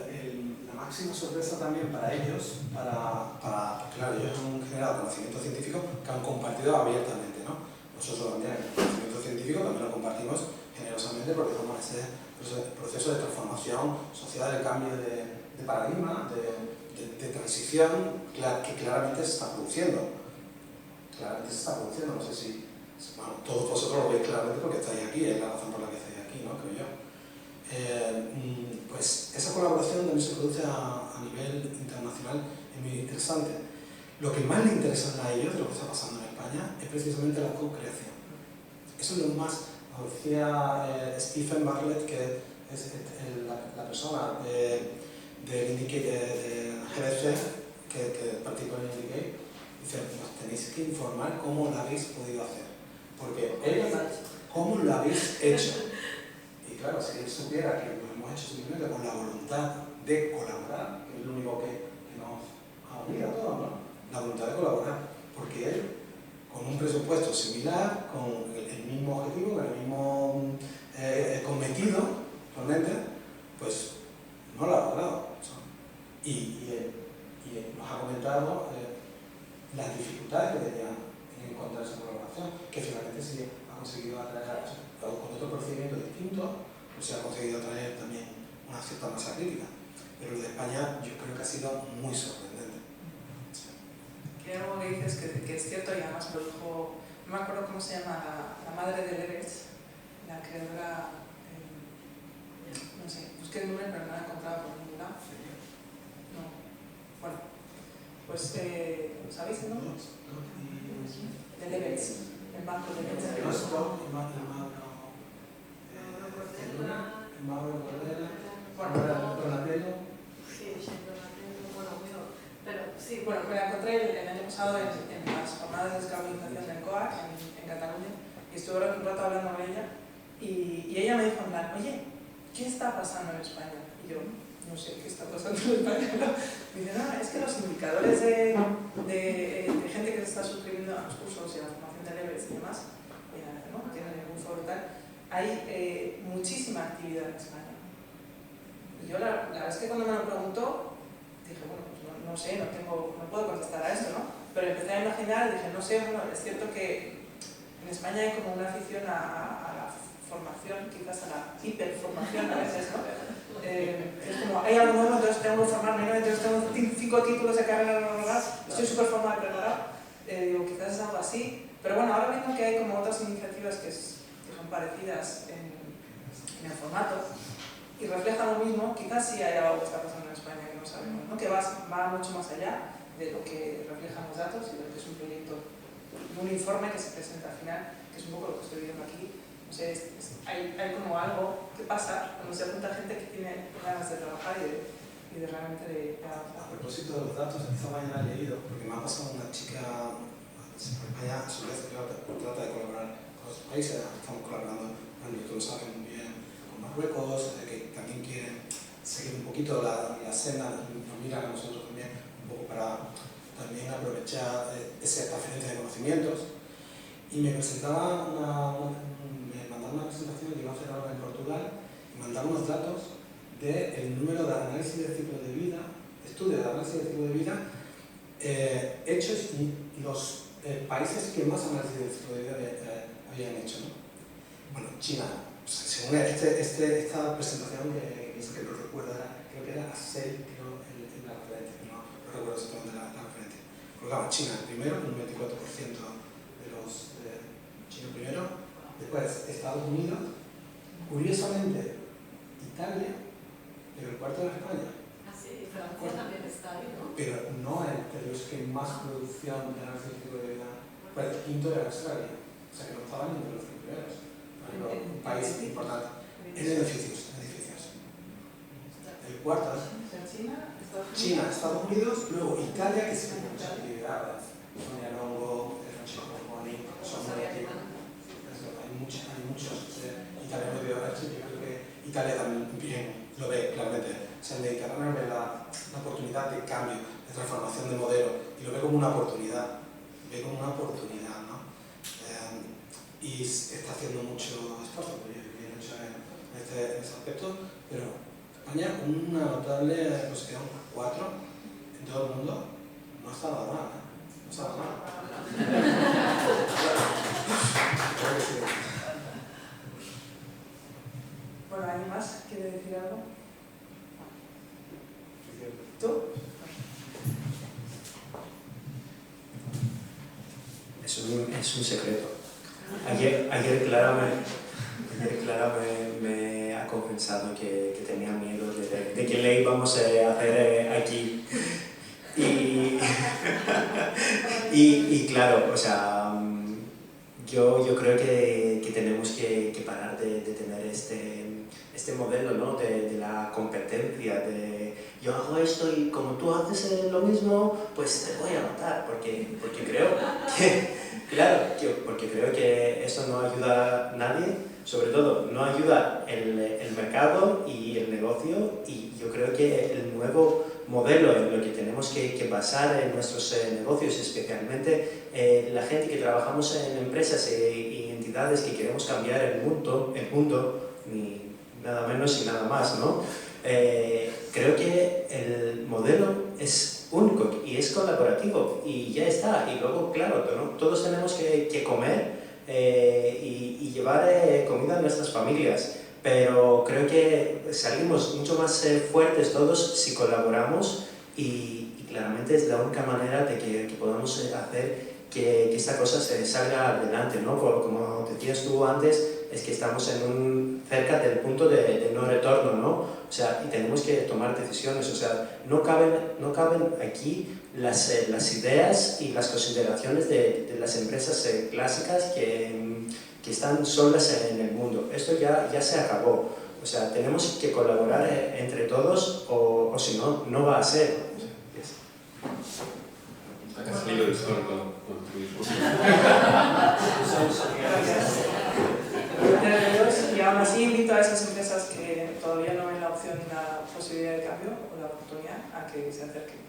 la máxima sorpresa también para ellos, claro, ellos han generado conocimiento científico que han compartido abiertamente, ¿no? Nosotros también el conocimiento científico también lo compartimos generosamente porque somos ese proceso de transformación social, de cambio de paradigma, de transición que claramente se está produciendo. Claramente se está produciendo, no sé si, bueno, todos vosotros lo veis claramente porque estáis aquí, es la razón por la que estáis aquí, ¿no? Creo yo. Pues esa colaboración también se produce a nivel internacional, es muy interesante. Lo que más le interesa a ellos de lo que está pasando en España es precisamente la co-creación. Eso es lo más, como decía Stephen Bartlett, que es la persona del Indicate de GBC, que participó en el Indicate, dice, nos tenéis que informar cómo lo habéis podido hacer. Porque ¿cómo lo habéis hecho? Y claro, si él supiera que lo hemos hecho simplemente con la voluntad de colaborar, que es lo único que nos ha unido a todos, ¿no? La voluntad de colaborar, porque él, con un presupuesto similar, con el mismo objetivo, con el mismo cometido, realmente, pues no lo ha logrado. Y nos ha comentado las dificultades que tenían en encontrar esa colaboración, que finalmente sí ha conseguido atraer, con otro procedimiento distinto, pues se ha conseguido atraer también una cierta masa crítica. Pero lo de España yo creo que ha sido muy sorprendente. Que algo que dices que es cierto y además lo dijo, no me acuerdo cómo se llama la madre de Leves, la creadora, no sé, busqué el nombre pero no la he encontrado por ningún lado. No. Bueno, pues, ¿sabéis el nombre? De Leves, el banco de Leves. Bueno, me la encontré el año pasado en las jornadas de descarbonización del COAC en Cataluña y estuve un rato hablando con ella ella me dijo, oye, ¿qué está pasando en España? Y yo, no sé qué está pasando en España. Me dice, no, es que los indicadores de gente que se está suscribiendo a los cursos y a la formación de Levels y demás, no tienen ningún foro tal, hay muchísima actividad en España. Y yo la verdad es que cuando me lo preguntó, dije, bueno, pues no sé, no puedo contestar a esto, ¿no? Pero empecé a imaginar y dije, no sé, bueno, es cierto que en España hay como una afición a la formación, quizás a la hiperformación a veces, ¿no? Es como, hay algo nuevo, entonces tengo que formarme, ¿no? Entonces tengo 5 títulos de carrera, estoy súper formada y preparada. Digo, quizás es algo así. Pero bueno, ahora viendo que hay como otras iniciativas que son parecidas en el formato y reflejan lo mismo, quizás sí hay algo que está pasando en España que no sabemos, ¿no? Que va mucho más allá de lo que reflejan los datos y de lo que es un proyecto, un informe que se presenta al final, que es un poco lo que estoy viendo aquí. No sé, hay como algo que pasa cuando se apunta gente que tiene ganas de trabajar y de realmente avanzar. A propósito de los datos, esta mañana he leído, porque me ha pasado una chica en España, a su vez, trata de colaborar con otros países, estamos colaborando, bueno, todos saben muy bien, con Marruecos, que también quieren seguir un poquito la senda, nos miran a nosotros también, un poco para también aprovechar esa transferencia de conocimientos. Y me presentaba me mandaba una presentación que iba a hacer ahora en Portugal, y mandaba unos datos del número de análisis de ciclo de vida, estudios de análisis de ciclo de vida hechos y los países que más análisis de ciclo de vida habían hecho, ¿no? Bueno, China, según esta presentación que lo recuerda, creo que era ASEL, creo, en la referencia, no recuerdo exactamente la referencia. Colocaba China primero, con un 24% de los chinos primero, después Estados Unidos, curiosamente Italia, pero el cuarto de España. Ah, sí, Francia también está ahí, ¿no? Pero no entre los que más producción de análisis de ciclo de vida, pues el quinto era Australia, o sea que no estaban ni entre los primeros. Un país importante. En edificios. El cuarto es China, Estados Unidos, luego Italia, que es muchas actividades. Sonia Longo, Francesco Moni, son muy activos. Hay muchos italianos de ahora, yo creo que Italia también lo ve claramente. O sea, el Mediterráneo ve la oportunidad de cambio, de transformación de modelo, y lo ve como una oportunidad, ¿no? Y está haciendo mucho esfuerzo, bien hecho en ese aspecto, pero España, una notable posición 4 en todo el mundo, no está nada mal, ¿eh? No está nada mal. Bueno, ¿alguien más quiere decir algo? ¿Tú? Es un secreto. Ayer Clara me ha confesado que tenía miedo de que le íbamos a hacer aquí. Y claro, o sea, yo creo que tenemos que parar de tener este modelo, ¿no? de la competencia, de yo hago esto y como tú haces lo mismo, pues te voy a matar, porque creo que eso no ayuda a nadie, sobre todo no ayuda el mercado y el negocio, y yo creo que el nuevo modelo en lo que tenemos que basar en nuestros negocios, especialmente la gente que trabajamos en empresas y entidades que queremos cambiar el mundo, ni nada menos y nada más, ¿no? Creo que el modelo es único y es colaborativo y ya está. Y luego, claro, ¿no? Todos tenemos que comer y llevar comida a nuestras familias, pero creo que salimos mucho más fuertes todos si colaboramos y claramente es la única manera de que podamos hacer que esta cosa se salga adelante, ¿no? Como decías tú antes, es que estamos cerca del punto de no retorno, ¿no? O sea, y tenemos que tomar decisiones, o sea, no caben aquí las ideas y las consideraciones de las empresas clásicas que están solas en el mundo. Esto ya se acabó, o sea, tenemos que colaborar entre todos o si no, no va a ser. Has salido del sol con tu discurso. Y aún así invito a esas empresas que todavía no ven la opción, la posibilidad de cambio o la oportunidad a que se acerquen.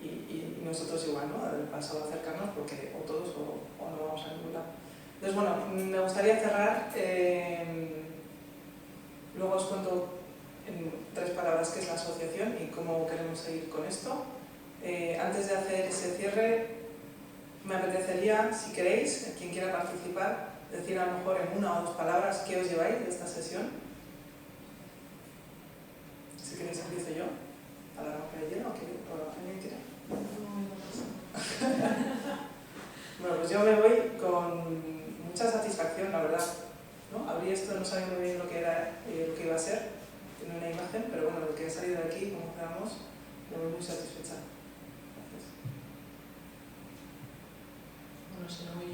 Y nosotros igual, ¿no? Dar el paso de acercarnos porque o todos o no vamos a ningún lado. Entonces, bueno, me gustaría cerrar. Luego os cuento en 3 palabras qué es la asociación y cómo queremos seguir con esto. Antes de hacer ese cierre, me apetecería, si queréis, quien quiera participar, decir a lo mejor en 1 o 2 palabras qué os lleváis de esta sesión. Si queréis empiezo yo, a la roca de hielo, o alguien quiere. Bueno, pues yo me voy con mucha satisfacción, la verdad, ¿no? Abrí esto, no sabía muy bien lo que era, lo que iba a ser, tiene una imagen, pero bueno, lo que ha salido de aquí, como quedamos, me voy muy satisfecha. Gracias. Bueno, si no voy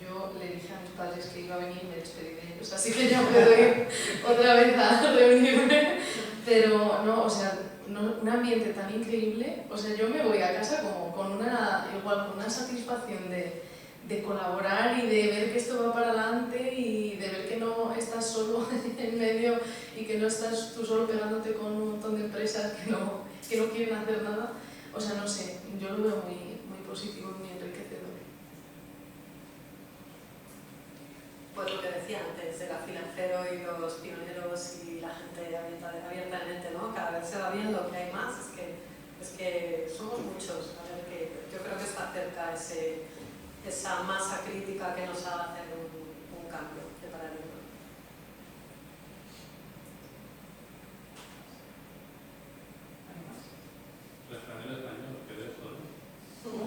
yo le dije a mis padres que iba a venir y me despedí de ellos, así que yo puedo ir otra vez a reunirme, pero no, o sea, no, un ambiente tan increíble, o sea, yo me voy a casa como con una satisfacción de colaborar y de ver que esto va para adelante y de ver que no estás solo en medio y que no estás tú solo pegándote con un montón de empresas que no quieren hacer nada. O sea, no sé, yo lo veo muy, muy positivo y muy enriquecedor. Pues lo que decía antes, el financiero y los pioneros y la gente abiertamente, ¿no? Cada vez se va viendo que hay más, es que somos muchos, a ver, que yo creo que está cerca esa masa crítica que nos haga hacer un cambio de paradigma. Refranero español, que de eso, ¿No?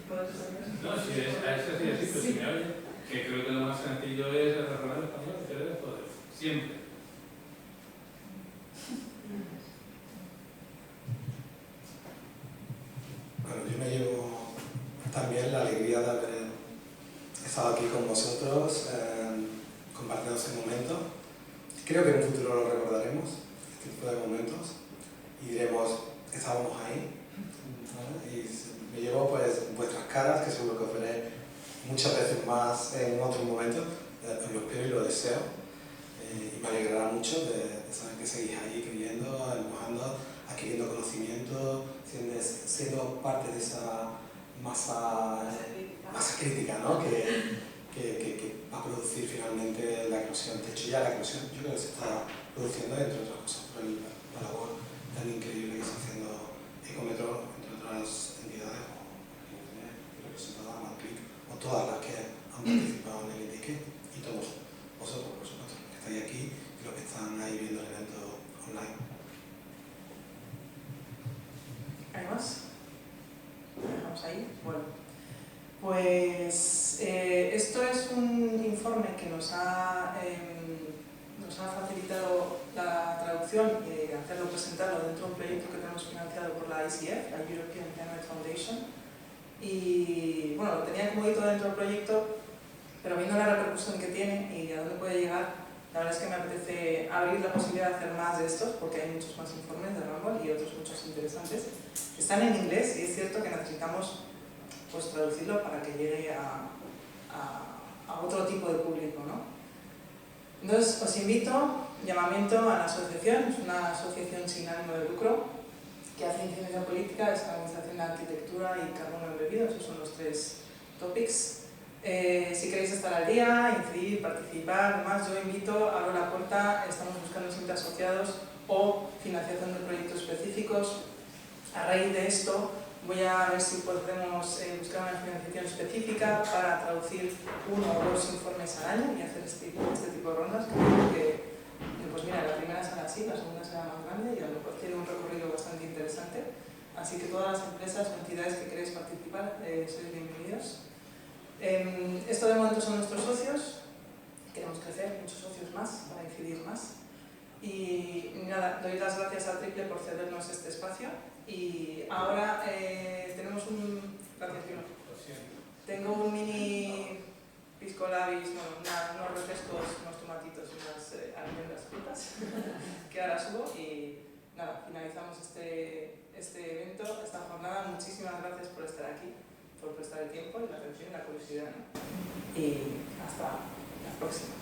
no, si es así, pero si me oye, que creo que lo más sencillo es el refranero español, que de eso, siempre. Bueno, yo me llevo también la alegría de haber estado aquí con vosotros, compartiendo este momento. Creo que en un futuro lo recordaremos, este tipo de momentos, y diremos, estábamos ahí, ¿vale? Y me llevo pues vuestras caras, que seguro que os veré muchas veces más en otros momentos, lo espero y lo deseo, y me alegrará mucho de saber que seguís ahí creyendo, empujando, adquiriendo conocimiento, siendo parte de esa masa crítica, ¿no? que va a producir finalmente la eclosión. De hecho, ya la eclosión yo creo que se está produciendo, entre otras cosas, por la labor tan increíble que está haciendo Ecómetro, entre otras entidades, como representada Manclick, o todas las que han participado en el ITIC, y todos vosotros, por supuesto, los que estáis aquí y los que están ahí viendo el evento online. ¿Hay más? ¿Lo dejamos ahí? Bueno, pues esto es un informe que nos ha facilitado la traducción y presentarlo dentro de un proyecto que tenemos financiado por la ICF, la European Climate Foundation. Y bueno, lo tenía como hito dentro del proyecto, pero viendo la repercusión que tiene y a dónde puede llegar, la verdad es que me apetece abrir la posibilidad de hacer más de estos, porque hay muchos más informes de Rumble y otros muchos interesantes. Están en inglés y es cierto que necesitamos pues, traducirlo para que llegue a otro tipo de público, ¿no? Entonces, os invito, llamamiento a la asociación, es una asociación sin ánimo de lucro que hace incidencia política, descarbonización de arquitectura y carbono embebido, esos son los 3 topics. Si queréis estar al día, incidir, participar, demás, yo invito, abro la puerta, estamos buscando siempre asociados o financiación de proyectos específicos. A raíz de esto voy a ver si podemos buscar una financiación específica para traducir 1 o 2 informes al año y hacer este tipo de rondas, que creo que pues mira, la primera será así, la segunda será más grande y a lo mejor tiene un recorrido bastante interesante. Así que todas las empresas o entidades que queréis participar, sois bienvenidos. Esto de momento son nuestros socios, queremos crecer, muchos socios más para incidir más. Y nada, doy las gracias a Triple por cedernos este espacio. Y ahora tenemos un... Gracias, Juno. Tengo un mini pisco labis, bueno, unos refrescos, unos tomatitos y unas almendras frutas que ahora subo y nada, finalizamos este evento, esta jornada. Muchísimas gracias por estar aquí, por prestar el tiempo y la atención y la curiosidad, ¿no? Y hasta la próxima.